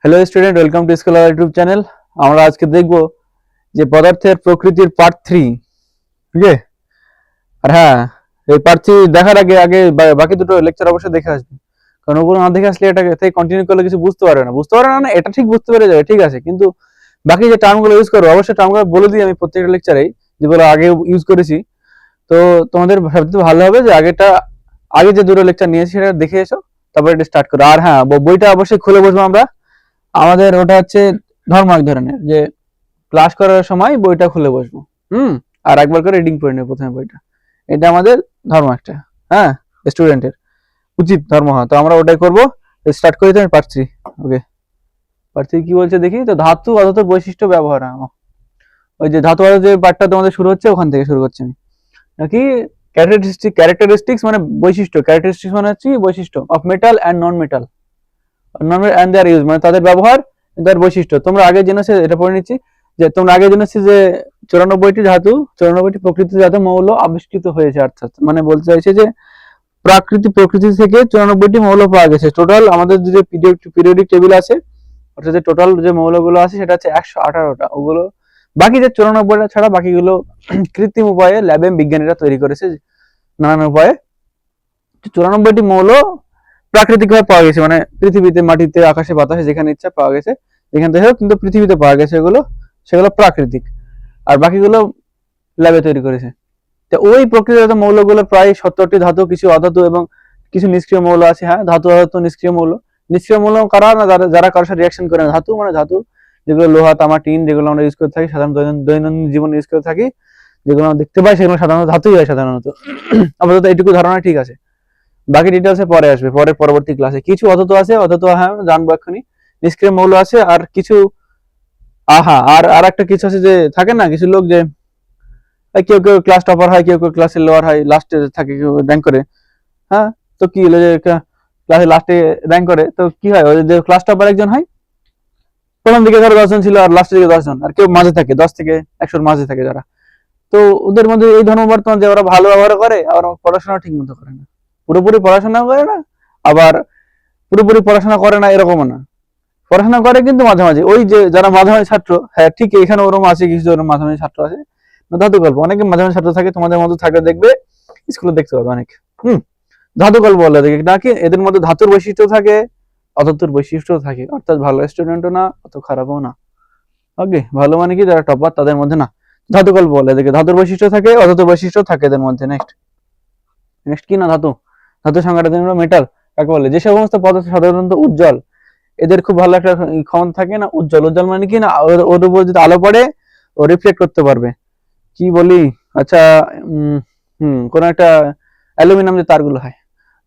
Hello student, welcome to scholar YouTube channel. আমরা আজকে দেখব যে পদার্থের প্রকৃতির পার্ট 3। ঠিক আছে? আর হ্যাঁ, এই পার্ট 3 দেখার আগে আগে বাকি দুটো লেকচার অবশ্যই দেখে আসবে, কারণ ওগুলো না দেখে আসলে এটাকে থেকে কন্টিনিউ করলে কিছু বুঝতে পারবে না না, এটা ঠিক বুঝতে পেরে যাবে, ঠিক আছে, কিন্তু বাকি যে টার্মগুলো ইউজ করবো অবশ্যই টার্মগুলো বলে দিই আমি প্রত্যেকটা লেকচারেই, যেগুলো আগে ইউজ করেছি। তো তোমাদের ভাবতে ভালো হবে যে আগে যে দুটো লেকচার নিয়েছি সেটা দেখে এসো, তারপর এটা স্টার্ট করো। আর হ্যাঁ, বইটা অবশ্যই খুলে বসবো আমরা। আমাদের ওটা হচ্ছে ধর্ম এক ধরনের, যে ক্লাস করার সময় বইটা খুলে বসবো। হুম। আর একবার করে রিডিং পড়ে নেবো প্রথমে বইটা। এটা আমাদের ধর্ম একটা, হ্যাঁ, স্টুডেন্টের উচিত ধর্ম। হয় তো আমরা ওটাই করবো। স্টার্ট করি, তুমি পার্ট 3। ওকে, পার্ট 3 কি বলছে দেখি তো। ধাতু অধাতু বৈশিষ্ট্য ব্যবহার। ওই যে ধাতু অধাতু যে পার্টটা তোমাদের শুরু হচ্ছে ওখান থেকে শুরু করছি আমি। নাকি ক্যারেক্টারিস্টিক্স মানে বৈশিষ্ট্য, ক্যারেক্টারিস্টিক্স মানে হচ্ছে বৈশিষ্ট্য of metal and non metal, and their use মানে তাদের ব্যবহার, তার বৈশিষ্ট্য। তোমরা আগে জেনেছো, এটা পড়ে নিচ্ছি যে তোমরা আগে জেনেছি যে 94টি ধাতু, 94টি প্রকৃতির ধাতু মৌল আবিষ্কৃত হয়েছে। অর্থাৎ মানে বলতে চাইছে যে প্রকৃতি থেকে 94টি মৌল পাওয়া গেছে। টোটাল আমাদের যে পিরিয়ডিক টেবিল আছে, অর্থাৎ যে টোটাল যে মৌলগুলো আছে সেটা হচ্ছে 118টা। ওগুলো বাকি যে 94টা ছাড়া বাকিগুলো কৃত্রিম উপায়ে ল্যাবে বিজ্ঞানীরা তৈরি করেছে নানান উপায়ে। 94টি মৌল প্রাকৃতিক ভাবে পাওয়া গেছে, মানে পৃথিবীতে, মাটিতে, আকাশে, বাতাসে যেখানে ইচ্ছা পাওয়া গেছে, যেখান থেকে হোক, কিন্তু পৃথিবীতে পাওয়া গেছে সেগুলো প্রাকৃতিক। আর বাকিগুলো ল্যাবে তৈরি করেছে। তো ওই প্রকৃতিগত মৌলগুলো প্রায় 70টি ধাতু, কিছু অধাতু এবং কিছু নিষ্ক্রিয় মৌল আছে। হ্যাঁ, ধাতু অধাতু নিষ্ক্রিয় মৌল। নিষ্ক্রিয় মৌল কারা না, যারা কারোর সাথে রিয়াকশন করে না। ধাতু মানে ধাতু যেগুলো লোহা, তামা, টিন, যেগুলো আমরা ইউজ করে থাকি সাধারণত দৈনন্দিন জীবনে ইউজ করে থাকি, যেগুলো আমরা দেখতে পাই সেগুলো সাধারণত ধাতুই হয় সাধারণত। আপাতত এইটুকু ধারণা ঠিক আছে, বাকি ডিটেলসে পরে আসবে, পরবর্তী ক্লাসে। কিছু অধাতু আছে, অধাতু হ্যাঁ জানবো এক্ষুনি। নিষ্ক্রিয় মৌল আছে, আর কিছু আর একটা কিছু আছে যে থাকে না কিছু লোক যে কেউ কেউ ক্লাস টপার হয়, কেউ কেউ ক্লাসে লোয়ার হয়, লাস্টে থাকে, কেউ র্যাঙ্ক করে। হ্যাঁ, তো কি হলো যে ক্লাসে লাস্টে র্যাঙ্ক করে, তো কি হয়, ওই যে ক্লাস টপার একজন হয়, প্রথম দিকে ধরো 10 জন ছিল আর লাস্টের দিকে 10 জন, আর কেউ মাঝে থাকে, 10 থেকে 100-র মাঝে থাকে যারা। তো ওদের মধ্যে এই ধর্ম বর্তমান যে ওরা ভালো ব্যবহার করে, আবার পড়াশোনা ঠিক মতো করে না, পুরোপুরি পড়াশোনা করে না, আবার পুরোপুরি পড়াশোনা করে না এরকমও না, পড়াশোনা করে কিন্তু মাঝামাঝি। ওই যে যারা মাঝামাঝি ছাত্র, হ্যাঁ ঠিক এখানে ওরকম আছে, কিছু ওরকম মাঝামাঝি ছাত্র আছে। ধাতু গল্প অনেকে মাঝামাঝি ছাত্র থাকে, তোমাদের মধ্যে থাকলে দেখবে, স্কুলে দেখতে পাবে অনেক। হুম। ধাতু গল্প বলে দেখে নাকি এদের মধ্যে ধাতুর বৈশিষ্ট্য থাকে, অধাতুর বৈশিষ্ট্য থাকে, অর্থাৎ ভালো স্টুডেন্টও না, অত খারাপও না। ওকে, ভালো মানে কি, যারা টপার তাদের মধ্যে না। ধাতু গল্প বলে দেখে ধাতুর বৈশিষ্ট্য থাকে, অধাতুর বৈশিষ্ট্য থাকে এদের মধ্যে। নেক্সট নেক্সট কি না, ধাতু। ধাতু সংজ্ঞাটা মেটাল কাকে বলে? যে সমস্ত পদার্থ সাধারণত উজ্জ্বল, এদের খুব ভালো একটা ক্ষমতা থাকে না, উজ্জ্বল। উজ্জ্বল মানে কি না, ওর উপর যদি আলো পড়ে ও রিফ্লেক্ট করতে পারবে। কি বলি, আচ্ছা, কোন একটা অ্যালুমিনিয়াম যে তারগুলো হয়,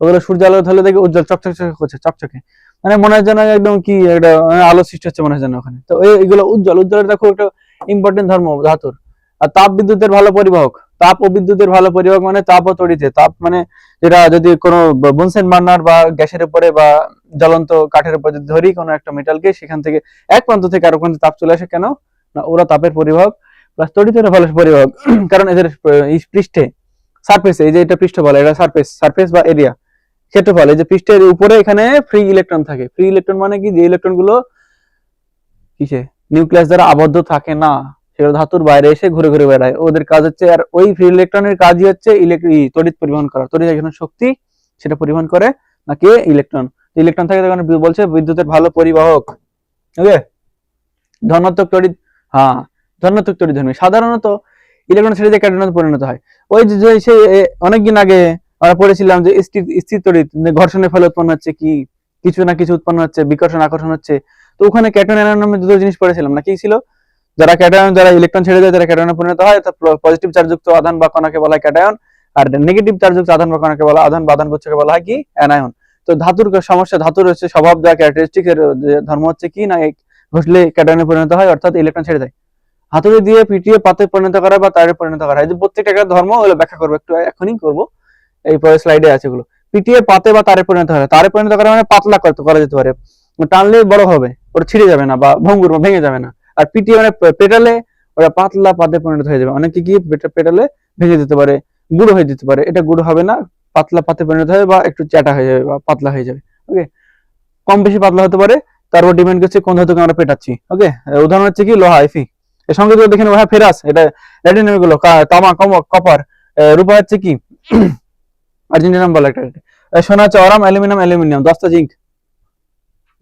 ওগুলো সূর্য আলো ধরলে দেখে উজ্জ্বল চকচকে করছে, চকচকে, মানে মনে হয় যেন একদম কি একটা আলো সৃষ্টি হচ্ছে মনে হয় যেন ওখানে। তো এইগুলো উজ্জ্বল। উজ্জ্বলটা খুব একটা ইম্পর্টেন্ট ধর্ম ধাতুর। আর তাপ বিদ্যুতের ভালো পরিবাহক। তাপ ও বিদ্যুতের ভালো পরিবাহক মানে তাপ ও তড়িতে। তাপ মানে যেটা যদি কোনো বুনসেন বার্নার বা গ্যাসের উপরে বা জ্বলন্ত কাঠের উপর যদি ধরি কোনো একটা মেটালকে, সেখান থেকে এক প্রান্ত থেকে আরেক প্রান্তে তাপ চলে আসে কেন না, ওরা তাপের পরিবাহক। প্লাস তড়িতের ভালো পরিবাহক, কারণ এদের পৃষ্ঠে, সারফেসে, এই যে এটা পৃষ্ঠ বলে, এটা সারফেস বা এরিয়া, ক্ষেত্রফল, এই যে পৃষ্ঠের উপরে এখানে ফ্রি ইলেকট্রন থাকে। ফ্রি ইলেকট্রন মানে কি, যে ইলেকট্রন গুলো কিসে, নিউক্লিয়াস দ্বারা আবদ্ধ থাকে না, সেটা ধাতুর বাইরে এসে ঘুরে ঘুরে বেড়ায়, ওদের কাজ হচ্ছে। আর ওই ফ্রি ইলেকট্রনের কাজই হচ্ছে তড়িৎ পরিবহন করা, তড়িৎ এখানে শক্তি, সেটা পরিবহন করে নাকি ইলেকট্রন। ইলেকট্রন থাকে তখন বলছে বিদ্যুতের ভালো পরিবাহক। ওকে, ধনাত্মক তড়িৎ, হ্যাঁ, ধনাত্মক তড়িৎ ধর্মী। সাধারণত ইলেকট্রন ছেড়ে দিয়ে ক্যাটায়নে পরিণত হয়। ওই যে সে অনেকদিন আগে আমরা পড়েছিলাম যে স্থির তড়িৎ ঘর্ষণের ফলে উৎপন্ন হচ্ছে, কি কিছু না কিছু উৎপন্ন হচ্ছে, বিকর্ষণ আকর্ষণ হচ্ছে। তো ওখানে ক্যাটায়ন অ্যানায়ন নামে দুটো জিনিস পড়েছিলাম না, কি ছিল? যারা ইলেকট্রন ছেড়ে দেয়, যারা ক্যাটায়নে পরিণত হয়, অর্থাৎ পজিটিভ চার্জযুক্ত আধান বা কণাকে বলা হয় ক্যাটায়ন, আর নেগেটিভ চার্জযুক্ত আধান বা কণাকে বলা আধান বা আধান গুচ্ছকে বলা হয় কি, অ্যানায়ন। তো ধাতুর সমস্যা, ধাতুর হচ্ছে স্বভাব যা ক্যারেক্টারিস্টিক, এর ধর্ম হচ্ছে কি না, ঘষলে ক্যাটায়নে পরিণত হয়, অর্থাৎ ইলেকট্রন ছেড়ে দেয়। হাতুড়ি দিয়ে পিটিয়ে পাতে পরিণত করা বা তারে পরিণত করা, এই যে প্রত্যেকটা একটা ধর্ম, ওগুলো ব্যাখ্যা করবো একটু, এখনই করবো, এই পরের স্লাইডে আছে ওগুলো। পিটিয়ে পাতে বা তারে পরিণত হয়, তারে পরিণত করা মানে পাতলা করা যেতে পারে, টানলে বড় হবে, ওটা ছিঁড়ে যাবে না বা ভঙ্গুর ভেঙে যাবে না। আর পিটিয়ে মানে পেটালে ওটা পাতলা পাতে পরিণত হয়ে যাবে। অনেকে কি পেটালে ভেঙে যেতে পারে, গুঁড়ো হয়ে যেতে পারে, এটা গুঁড়ো হবে না, পাতলা পাতে পরিণত হবে বা একটু চ্যাটা হয়ে যাবে বা পাতলা হয়ে যাবে। ওকে, কম বেশি পাতলা হতে পারে, তার উপর ডিপেন্ড করছে কোন ধাতুকে আমরা পেটাচ্ছি। ওকে, উদাহরণ হচ্ছে কি লোহা এফি, এর সঙ্গে যদি দেখেন হ্যাঁ ফেরাস, এটা ল্যাটিন গুলো তামা কপার, রূপা হচ্ছে কি আর্জেন্টিনাম বলে একটা, সোনা হচ্ছে অরাম, অ্যালুমিনিয়াম অ্যালুমিনিয়াম, দস্তা জিঙ্ক।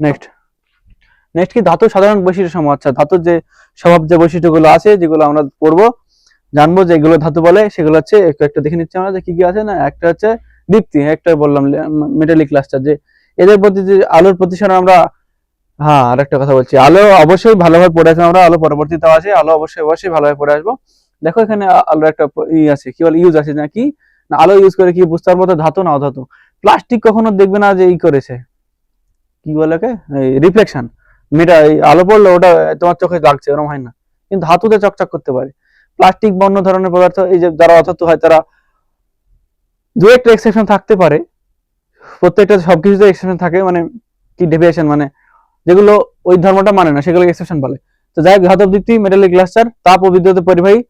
নেক্সট নেক্সট কি ধাতু সাধারণ বৈশিষ্ট্য সমূহ। আচ্ছা, ধাতুর যে স্বভাব যে বৈশিষ্ট্যগুলো আছে যেগুলো আমরা পড়বো, জানবো যে এগুলো ধাতু বলে, সেগুলো হচ্ছে একটা দেখে নিচ্ছি আমরা যে কি কি আছে না। একটা হচ্ছে দীপ্তি, একটা বললাম মেটালিক ক্লাস্টার, যে এদের প্রতি যে আলোর প্রতিসরণ আমরা, হ্যাঁ আর একটা কথা বলছি, আলো অবশ্যই ভালোভাবে পড়ে আসবো আমরা, আলো পরবর্তীতে আছে, আলো অবশ্যই অবশ্যই ভালোভাবে পড়ে আসবো। দেখো এখানে আলোর একটা আছে, কি বলে ইউজ আছে না, কি না আলো ইউজ করে কি বুঝতে পারবো ধাতু না অধাতু। প্লাস্টিক কখনো দেখবে না যে ই করেছে, কি বলে রিফ্লেকশন, মেটা আলো পড়লো ওটা তোমার চোখে লাগছে, ওরকম হয় না, কিন্তু ধাতুতে চকচক করতে পারে। প্লাস্টিক বা অন্য ধরনের পদার্থ, এই যে যারা অধাতু হয় তারা, দু একটা এক্সেপশন থাকতে পারে, প্রত্যেকটা সবকিছুতে এক্সেপশন থাকে, মানে কি ডেভিয়েশন, মানে যেগুলো ওই ধর্মটা মানে না সেগুলো এক্সেপশন বলে। তো যাই হোক, ধাতব দিকটি মেটালিক ক্লাস্টার, তাপ ও বিদ্যুতের পরিবাহী।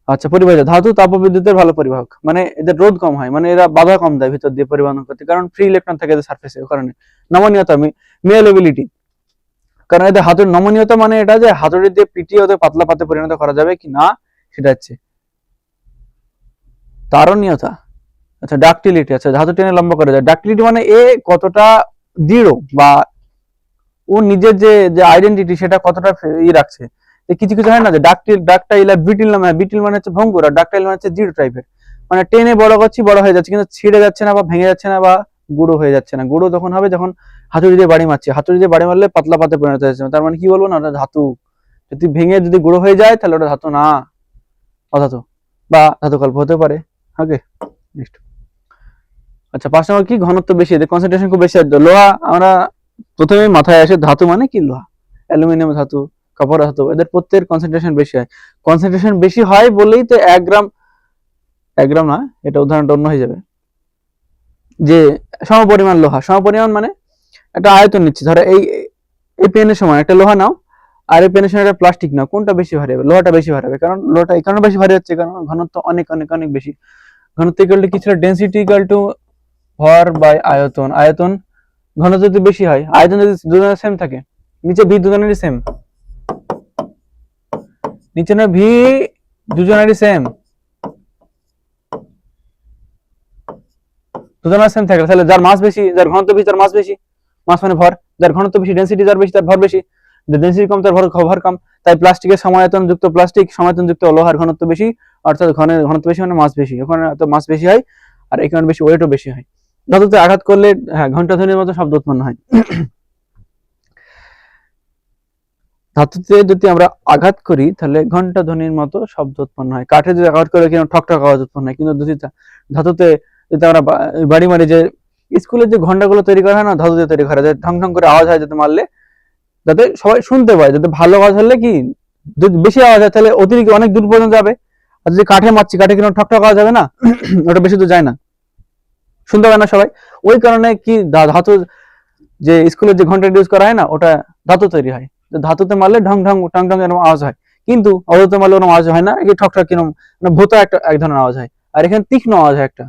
আচ্ছা, পরিবাহী ধাতু তাপ ও বিদ্যুতের ভালো পরিবাহক, মানে এদের রোধ কম হয়, মানে এরা বাধা কম দেয় ভিতর দিয়ে পরিবহন করতে, কারণ ফ্রি ইলেকট্রন থাকে এদের সারফেসে, কারণে নমনীয়তা মেলেবিলিটি, কারণ এদের হাতের নমনীয়তা মানে এটা যে হাতুড়ি দিয়ে পিটিয়ে ওদের পাতলা পাতে পরিণত করা যাবে কি না, সেটা হচ্ছে তারণীয়তা। আচ্ছা, ডাকটিলিটি, আচ্ছা ধাতু টেনে লম্বা করে যায়। ডাকটিলিটি মানে এ কতটা দৃঢ়, বা ও নিজের যে যে আইডেন্টিটি সেটা কতটা রাখছে। কিছু কিছু হয় না যে ডাকটাইল আর বিটিল নামে, বিটিল মানে হচ্ছে ভঙ্গুর, আর ডাকটাইল মানে হচ্ছে দৃঢ় টাইপের, মানে টেনে বড় করছি বড় হয়ে যাচ্ছে কিন্তু ছিঁড়ে যাচ্ছে না বা ভেঙে যাচ্ছে না বা গুঁড়ো হয়ে যাচ্ছে না। গুঁড়ো তখন হবে যখন হাতুড়ি দিয়ে বাড়ি মারছে, হাতুড়ি দিয়ে বাড়ি মারলে পাতলা পাতে পরিণত হয়েছে, তার মানে কি বলবো না ওটা ধাতু। যদি ভেঙে যদি গুঁড়ো হয়ে যায় তাহলে ওটা ধাতু না, অধাতু বা ধাতু কল্প হতে পারে। ওকে, নেক্সট। আচ্ছা, 5 নম্বর কি ঘনত্ব বেশি, এদের কনসেন্ট্রেশন খুব বেশি। লোহা আমরা প্রথমে মাথায় আসে ধাতু মানে কি, লোহা, অ্যালুমিনিয়াম ধাতু, কপার ধাতু, এদের প্রত্যেকের কনসেন্ট্রেশন বেশি হয়। কনসেন্ট্রেশন বেশি হয় বলেই তো 1 গ্রাম না, এটা উদাহরণটা অন্য হয়ে যাবে, যে সমপরিমাণ লোহা, সমপরিমাণ মানে একটা আয়তন নিচ্ছি, ধরো এই পেনের সময় একটা লোহা নাও, আর এই পেনের সময় একটা প্লাস্টিক নাও, কোনটা বেশি ভারী হবে? লোহাটা বেশি ভারী হবে, কারণ লোহাটা এই কারণে বেশি ভারী হচ্ছে কারণ ঘনত্ব অনেক অনেক অনেক বেশি। ঘনত্ব ইকুয়াল টু কি ছিল? ডেনসিটি ইকুয়াল টু ভর বাই আয়তন। আয়তন ঘনত্ব যদি বেশি হয়, আয়তন যদি দুজনের সেম থাকে, নিচে ভি দুজনেরই সেম, নিচে না ভি দুজনেরই সেম, দুজনের সেম থাকে, তাহলে যার মাস বেশি, যার ঘনত্ব বেশি তার মাস বেশি, মাস মানে ভর, যার ঘনত্ব বেশি ডেনসিটি যার বেশি তার ভর বেশি, ডেনসিটি কম তার ভর কম। তাই প্লাস্টিকের সমায়তন যুক্ত প্লাস্টিক, সমায়তন যুক্ত লোহার ঘনত্ব বেশি, অর্থাৎ ঘনত্ব বেশি মানে মাস বেশি, ওখানে তো মাস বেশি হয়, আর এখানে বেশি ওয়েটও বেশি হয়। ধাতুতে আঘাত করলে হ্যাঁ ঘণ্টাধ্বনির মতো শব্দ উৎপন্ন হয়। ধাতুতে যদি আমরা আঘাত করি তাহলে ঘন্টা ধ্বনির মতো শব্দ উৎপন্ন হয়। কাঠে যদি আঘাত করে কিন্তু ঠক ঠক আওয়াজ উৎপন্ন হয়, কিন্তু ধাতুতে যদি আমরা বাড়ি মারি, যে স্কুলের যে ঘন্টাগুলো তৈরি করা হয় না, ধাতুতে তৈরি করা যায়, ঢং ঢং করে আওয়াজ হয় যাতে মারলে, যাতে সবাই শুনতে পায়, যাতে ভালো আওয়াজ হলে কি, যদি বেশি আওয়াজ হয় তাহলে অতিরিক্ত অনেক দূর পর্যন্ত যাবে, আর যদি কাঠে মারছি, কাঠে কিন্তু ঠক ঠক আওয়াজ হবে না, ওটা বেশি দূর যায় না, শুনতে পায় না সবাই। ওই কারণে কি ধাতু, যে স্কুলের যে ঘন্টা ইউজ করা হয় না, ওটা ধাতু তৈরি হয়, ধাতুতে মারলে ঢং ঢং টং টং এরকম আওয়াজ হয়, কিন্তু অধাতুতে মারলে ওরকম আওয়াজ হয় না, এই ঠক ঠক কিরকম মানে ভূতা একটা এক ধরনের আওয়াজ হয়, আর এখানে তীক্ষ্ণ আওয়াজ হয় একটা।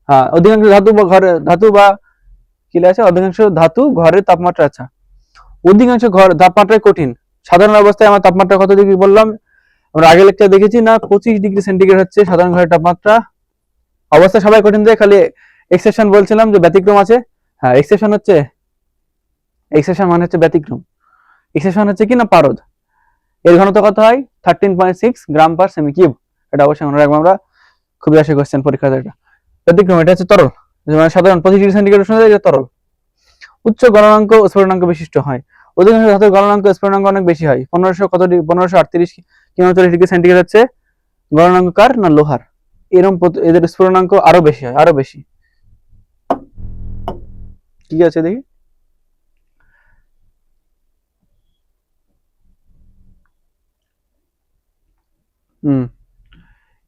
হ্যাঁ, অধিকাংশ ধাতু বা ঘরে ধাতু বা কি আছে, অধিকাংশ ধাতু ঘরের তাপমাত্রা, আচ্ছা অধিকাংশ ঘর তাপমাত্রায় কঠিন। সাধারণ অবস্থায় আমার তাপমাত্রা কত ডিগ্রি বললাম, আমরা আগে লেকচার দেখেছি না, 25 ডিগ্রি সেন্টিগ্রেড হচ্ছে সাধারণ ঘরের তাপমাত্রা। অবস্থা সবাই কঠিন দেয়, খালি এক্সেপশন বলছিলাম যে ব্যতিক্রম আছে। হ্যাঁ, এক্সেপশন হচ্ছে, এক্সেপশন মানে হচ্ছে ব্যতিক্রম, এক্সেপশন হচ্ছে কি না পারদ, এর ঘনত্ব কত হয় 13.6 গ্রাম পার সেমি কিউব। এটা অবশ্যই মনে রাখবো আমরা, খুবই আসে কোশ্চেন পরীক্ষাতে। এটা ব্যতিক্রম, এটা হচ্ছে তরল, মানে সাধারণ 25 ডিগ্রি সেন্টিগ্রেড উষ্ণতায় এটা তরল। উচ্চ গলনাঙ্ক ও স্ফুটনাঙ্ক বিশিষ্ট হয়। অধিকাংশ ধাতুর গলনাঙ্ক স্ফুটনাঙ্ক অনেক বেশি হয়। 1538 কিংবা 40 ডিগ্রি সেন্টিগ্রেড হচ্ছে গলনাঙ্ক কার না লোহার, এরকম এদের স্ফুটনাঙ্ক আরো বেশি হয়, আরো বেশি। ঠিক আছে, দেখি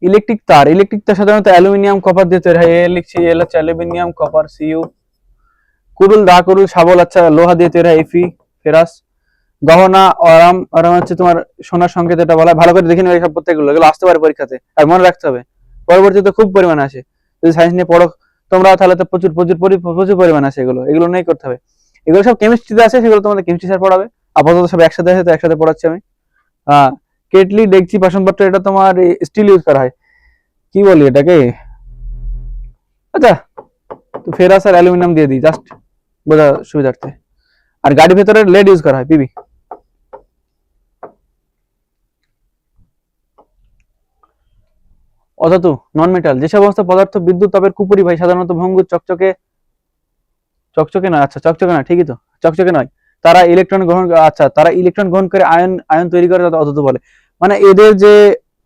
ইলেকট্রিক তার, ইলেকট্রিক তার সাধারণত অ্যালুমিনিয়াম কপার দিয়ে তৈরি হয়। লিখছি এল হচ্ছে অ্যালুমিনিয়াম কপার সিইউ। কুরুল কুরুল শাবল, আচ্ছা লোহা দিয়ে তৈরি হয় এফি ফেরাস। গহনা আরাম, আরাম হচ্ছে তোমার সোনার সংকেত, এটা বলা ভালো করে দেখে নিও, এইসব প্রত্যেকগুলো এগুলো আসতে পারে পরীক্ষাতে, আর মনে রাখতে হবে, পরবর্তীতে খুব পরিমাণে আসে। যদি সায়েন্স নিয়ে পড়ো তোমরা তাহলে তো প্রচুর প্রচুর প্রচুর পরিমাণে আসে, এগুলো এগুলো নিয়ে করতে হবে। এগুলো সব কেমিস্ট্রিতে আছে, সেগুলো তোমাদের কেমিস্ট্রি স্যার পড়াবে। আপাতত সব একসাথে আছে, তো একসাথে পড়াচ্ছি আমি। কেটলি, ডেকচি, বাসনপত্র, এটা তোমার স্টিল ইউজ করা হয়, কি বলি এটাকে, আচ্ছা তো ফেরাস আর অ্যালুমিনিয়াম দিয়ে দিই জাস্ট বোঝা সুবিধার্থে। আর গাড়ির ভেতরে লেড ইউজ করা হয়, পিবি। অধাতু, নন মেটাল, যে সমস্ত পদার্থ বিদ্যুৎ তাপের কুপরিবাহী, সাধারণত ভঙ্গুর, চকচকে, চকচকে নয়, আচ্ছা চকচকে নয়, ঠিকই তো, চকচকে নয়, তারা ইলেকট্রন গ্রহণ, আচ্ছা তারা ইলেকট্রন গ্রহণ করে আয়ন আয়ন তৈরি করে, তাদের অধাতু বলে। মানে এদের যে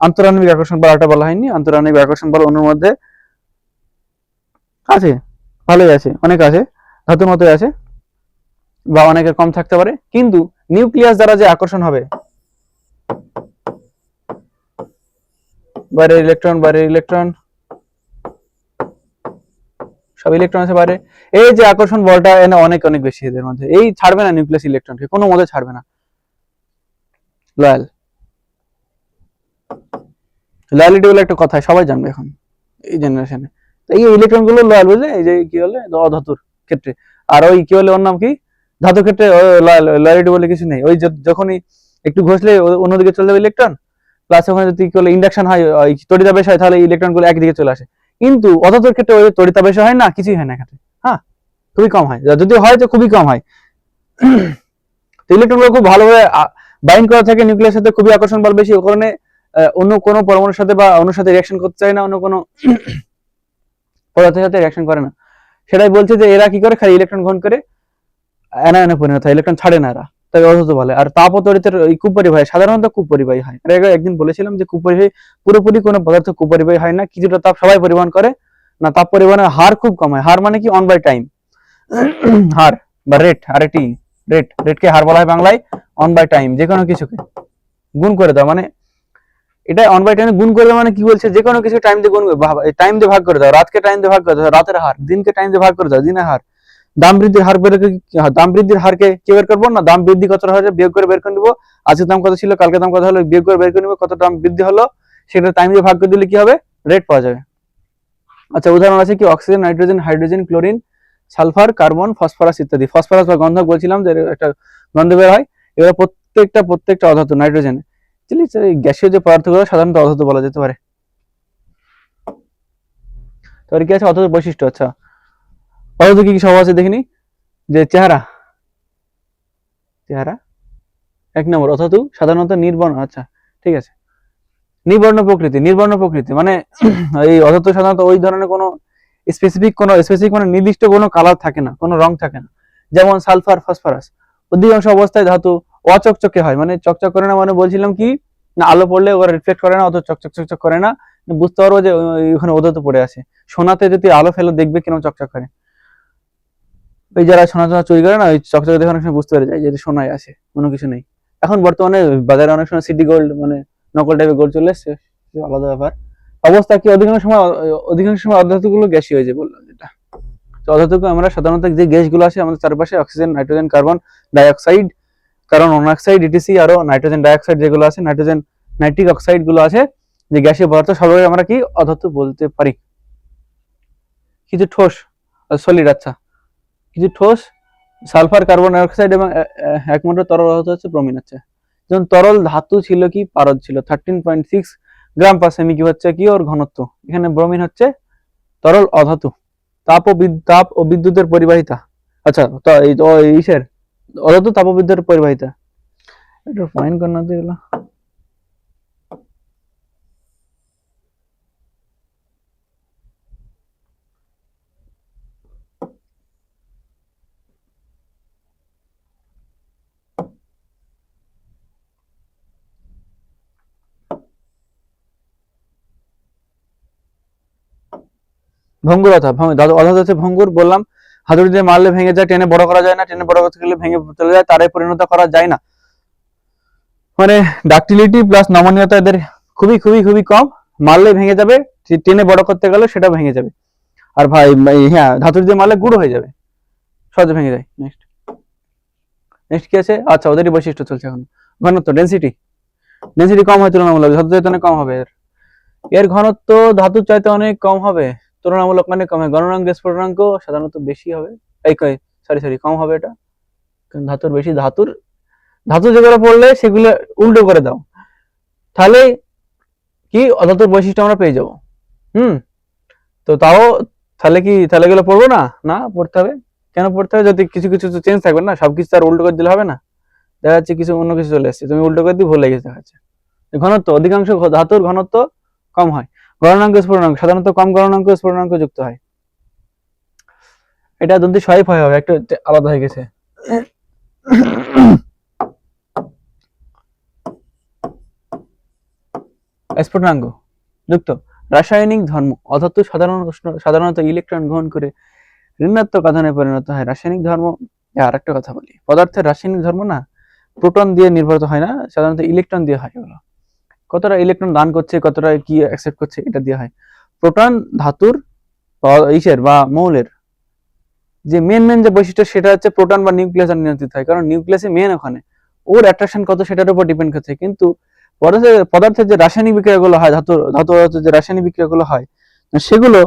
আন্তরাণবিক আকর্ষণ বল, এটা বলা হয়নি, আন্তরাণবিক আকর্ষণ বল অণুর মধ্যে আছে, ভালোই আছে, অনেক আছে, ধাতুর মতোই আছে, বা অনেকের কম থাকতে পারে, কিন্তু নিউক্লিয়াস দ্বারা যে আকর্ষণ হবে, বাইরের ইলেকট্রন, বাইরের ইলেকট্রন, সব ইলেকট্রন আছে বাইরে, এই যে আকর্ষণ বলটা এনে অনেক অনেক বেশি এদের মধ্যে, এই ছাড়বে না নিউক্লিয়াস ইলেকট্রনকে, কোনো মতে ছাড়বে না। লয়াল, লয়ালিটি বলে একটা কথা সবাই জানবে এখন এই জেনারেশনে। এই ইলেকট্রন গুলো লয়াল, বুঝলে, এই যে কি বলে অধাতুর ক্ষেত্রে, আর ওই কি বলে ওর নাম কি, ধাতুর ক্ষেত্রে লয়ালিটি বলে কিছু নেই। ওই যখনই একটু ঘষলে অন্যদিকে চলে যাবে ইলেকট্রন, প্লাস ওখানে যদি কি বলে ইন্ডাকশন হয়, তড়িতাবেশ হয়, তাহলে ইলেকট্রন গুলো একদিকে চলে আসে। কিন্তু অধাতুর ক্ষেত্রে ওই তড়িতাবেশ হয় না, কিছুই হয় না এখানে, হ্যাঁ খুবই কম হয়, যদি হয় তো খুবই কম হয়। তো ইলেকট্রন গুলো খুব ভালোভাবে বাইন্ড করা থাকে নিউক্লিয়াসের সাথে, খুবই আকর্ষণ বল বেশি, ওখানে অন্য কোনো পরমাণুর সাথে বা অন্যের সাথে রিয়াকশন করতে চায় না, অন্য কোনো পদার্থের সাথে রিয়াকশন করে না। সেটাই বলছে যে এরা কি করে, খালি ইলেকট্রন গ্রহণ করে অ্যানায়নে পরিণত হয়, ইলেকট্রন ছাড়ে না এরা, তাই অধাতু বলে। আর তাপ ও তড়িতের কুপরিবাহী, সাধারণত কুপরিবাহী হয়। একদিন বলেছিলাম যে কুপরিবাহী, পুরোপুরি কোনো পদার্থ কুপরিবাহী হয় না, কিছুটা তাপ সবাই পরিবহন করে না, তাপ পরিবহনের হার খুব কম হয়। হার মানে কি, অন বাই টাইম, হার বা রেট, আরটি, রেটকে হার বলা হয় বাংলায়, অন বাই টাইম, যে কোনো কিছুকে গুণ করে দাও, মানে এটা অন বাই টাইমে গুণ করে দাও, মানে কি বলছে, যে কোনো কিছু টাইম দিয়ে গুণ, টাইম দিয়ে ভাগ করে দাও, রাতকে টাইম দিয়ে ভাগ করে দাও, রাতের হার, দিনকে টাইম দিয়ে ভাগ করে দাও, দিনের হার। দাম বৃদ্ধির হার বের, দাম বৃদ্ধির হারকে কি বের করবো না, দাম বৃদ্ধি কত হয়েছে বিয়োগ করে বের করে নিবো, আজকের দাম কত ছিল, কালকের দাম কত হলো, বিয়োগ করে বের করে নিবো, কত দাম বৃদ্ধি হলো, সেটা টাইম দিয়ে ভাগ করে দিলে কি হবে, রেট পাওয়া যাবে। আচ্ছা উদাহরণ আছে কি, oxygen, nitrogen, hydrogen, chlorine, sulphur, carbon, phosphorus ইত্যাদি। ফসফরাস বা গন্ধক বলছিলাম যে একটা গন্ধ বের হয়, এগুলো প্রত্যেকটা অধাতু। নাইট্রোজেন, গ্যাসীয় যে পদার্থগুলো সাধারণত অধাতু বলা যেতে পারে। তাহলে কি আছে অধাতুর বৈশিষ্ট্য, আচ্ছা অধাতু কি কি সব আছে দেখিনি, যে চেহারা, চেহারা 1 নম্বর, অধাতু সাধারণত নির্বর্ণ, আচ্ছা ঠিক আছে, নির্বর্ণ প্রকৃতি, নির্বর্ণ প্রকৃতি মানে এই অধাতু সাধারণত ওই ধরনের কোনো স্পেসিফিক মানে নির্দিষ্ট কোনো কালার থাকে না, কোনো রং থাকে না। যেমন সালফার, ফসফরাস, অধিকাংশ অবস্থায় ধাতু অচকচকে হয়, মানে চকচক করে না, মানে বলছিলাম কি না, আলো পড়লে ওরা রিফ্লেক্ট করে না, অত চকচক করে না, বুঝতে পারবো যে ওখানে অধাতু পড়ে আছে। সোনাতে যদি আলো ফেলে দেখবে কিরকম চকচক করে, ওই যারা সোনা চুরি করে না, ওই চকচকে দেখে অনেক সময় বুঝতে পেরে যায় যে সোনায় আছে, কোনো কিছু নেই। এখন বর্তমানে বাজারে অনেক সময় সিটি গোল্ড, মানে নকল টাইপের গোল্ড চলে এসছে, আলাদা ব্যাপার। অবস্থা কি, অধিকাংশ সময় অধাতু গুলো গ্যাসই হয়ে যায়, বললাম যেটা। তো অধাতুকে আমরা সাধারণত যে গ্যাসগুলো আছে আমাদের চারপাশে, oxygen, nitrogen, carbon die oxide, carbon monoxide, etc, আরো নাইট্রোজেন ডাই অক্সাইড যেগুলো আছে, নাইট্রোজেন নাইট্রিক অক্সাইড গুলো আছে, যে গ্যাসীয় পদার্থ, সবাই আমরা কি অধাতু বলতে পারি। কিছু ঠোস, সলিড, আচ্ছা কিছু ঠোস, সালফার, কার্বন ডাই অক্সাইড এবং একমাত্র তরল অধাতু হচ্ছে ব্রোমিন। আচ্ছা যেমন তরল ধাতু ছিল কি, পারদ ছিল, 13.6 গ্রাম পার সেমি কিউব হচ্ছে কি ওর ঘনত্ব। এখানে ব্রোমিন হচ্ছে তরল অধাতু। তাপ ও বিদ্যুতের পরিবাহিতা, আচ্ছা তো এই ইসের অধাতু তাপ ও বিদ্যুতের পরিবাহিতা, এটা পয়েন্ট করনা তো এগুলো। ভঙ্গুরতা, অধাতু হচ্ছে ভঙ্গুর, বললাম হাতুড়ি দিয়ে মারলে ভেঙে যায়, টেনে বড় করা যায় না, টেনে বড় করতে গেলে ভেঙে চলে যায়, তারে পরিণত করা যায় না। মানে ডাক্টিলিটি প্লাস নমনীয়তা এদের খুবই খুবই খুবই কম, মারলে ভেঙে যাবে, টেনে বড় করতে গেলে সেটা ভেঙে যাবে। আর ভাই হ্যাঁ, ধাতুর দিয়ে মারলে গুঁড়ো হয়ে যাবে, সহজে ভেঙে যায়। নেক্সট নেক্সট কি আছে, আচ্ছা ওদেরই বৈশিষ্ট্য চলছে এখন। ঘনত্ব, ডেন্সিটি কম হয় তুলনামূলক, ধাতুর চাইতে অনেক কম হবে এর ঘনত্ব, ধাতুর চাইতে অনেক কম হবে তুলনামূলক, মানে কম হয়। গণনাঙ্ক, স্ফুটনাঙ্ক সাধারণত বেশি হবে, এই সরি কম হবে এটা। ধাতুর বেশি, ধাতু যেগুলো পড়লে সেগুলো উল্টো করে দাও, তাহলে কি অধাতুর বৈশিষ্ট্য আমরা পেয়ে যাবো। তো তাও তাহলে এগুলো পড়বো না? না, পড়তে হবে। কেন পড়তে হবে? যদি কিছু কিছু তো চেঞ্জ থাকবে না, সবকিছু আর উল্টো করে দিলে হবে না। দেখা যাচ্ছে কিছু অন্য কিছু চলে আসছে, তুমি উল্টো করে দিয়ে ভুলে গেছে। দেখা যাচ্ছে ঘনত্ব, অধিকাংশ ধাতুর ঘনত্ব কম হয়। গলনাঙ্ক স্ফুটনাঙ্ক, সাধারণত কম গলনাঙ্ক স্ফুটনাঙ্ক যুক্ত হয়। এটা দন্তি ছয় ভয় হবে, একটু আলাদা হয়ে গেছে। স্ফুটনাঙ্ক যুক্ত। রাসায়নিক ধর্ম, অধাতু সাধারণত ইলেকট্রন গ্রহণ করে ঋণাত্মক আধানে পরিণত হয়। রাসায়নিক ধর্ম, আর একটা কথা বলি, পদার্থের রাসায়নিক ধর্ম না প্রোটন দিয়ে নির্ভর হয় না, সাধারণত ইলেকট্রন দিয়ে হয়। এগুলো কতটা ইলেকট্রন দান করছে, কতটা কি অ্যাকসেপ্ট করছে, এটা দিয়ে হয়। প্রোটন ধাতুর ইসের বা মৌলের যে মেন যে বৈশিষ্ট্য, সেটা হচ্ছে প্রোটন বা নিউক্লিয়াস নিয়ন্ত্রিত হয়, কারণ নিউক্লিয়াসই মেন ওখানে, ওর অ্যাট্রাকশন কত সেটার উপর ডিপেন্ড করছে। কিন্তু পদার্থের যে রাসায়নিক বিক্রিয়াগুলো হয়, ধাতু যে রাসায়নিক বিক্রিয়াগুলো হয়, সেগুলো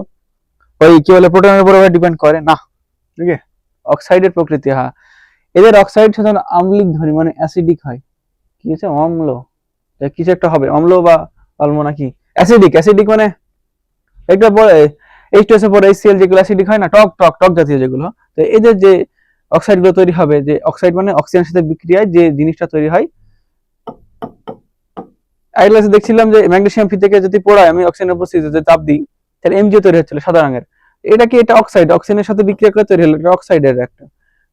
ওই কি বলে প্রোটনের উপর ডিপেন্ড করে না। ঠিক আছে, অক্সাইডের প্রকৃতি, হ্যাঁ, এদের অক্সাইড সাধারণত আম্লিক ধ্বনি, মানে অ্যাসিডিক হয়। কি আছে? অম্ল, কিছু একটা হবে, অম্ল বা অম্ল নাকি অ্যাসিডিক মানে একটা পরে H2S এর পরে HCl, যেগুলো অ্যাসিডিক হয় না, টক জাতীয় যেগুলো। তো এদের যে অক্সাইড গুলো তৈরি হবে, যে অক্সাইড মানে অক্সিজেনের সাথে বিক্রিয়ায় যে জিনিসটা তৈরি হয়। আগের ক্লাসে দেখছিলাম যে ম্যাগনেসিয়াম ফি থেকে যদি পোড়ায় আমি অক্সিজেনের উপস্থিতিতে যদি চাপ দিই, তাহলে MgO তৈরি হচ্ছিল সাদা রঙের। এটা কি? এটা অক্সাইড, অক্সিজেনের সাথে বিক্রিয়া করে তৈরি হলো, এটা অক্সাইডের একটা।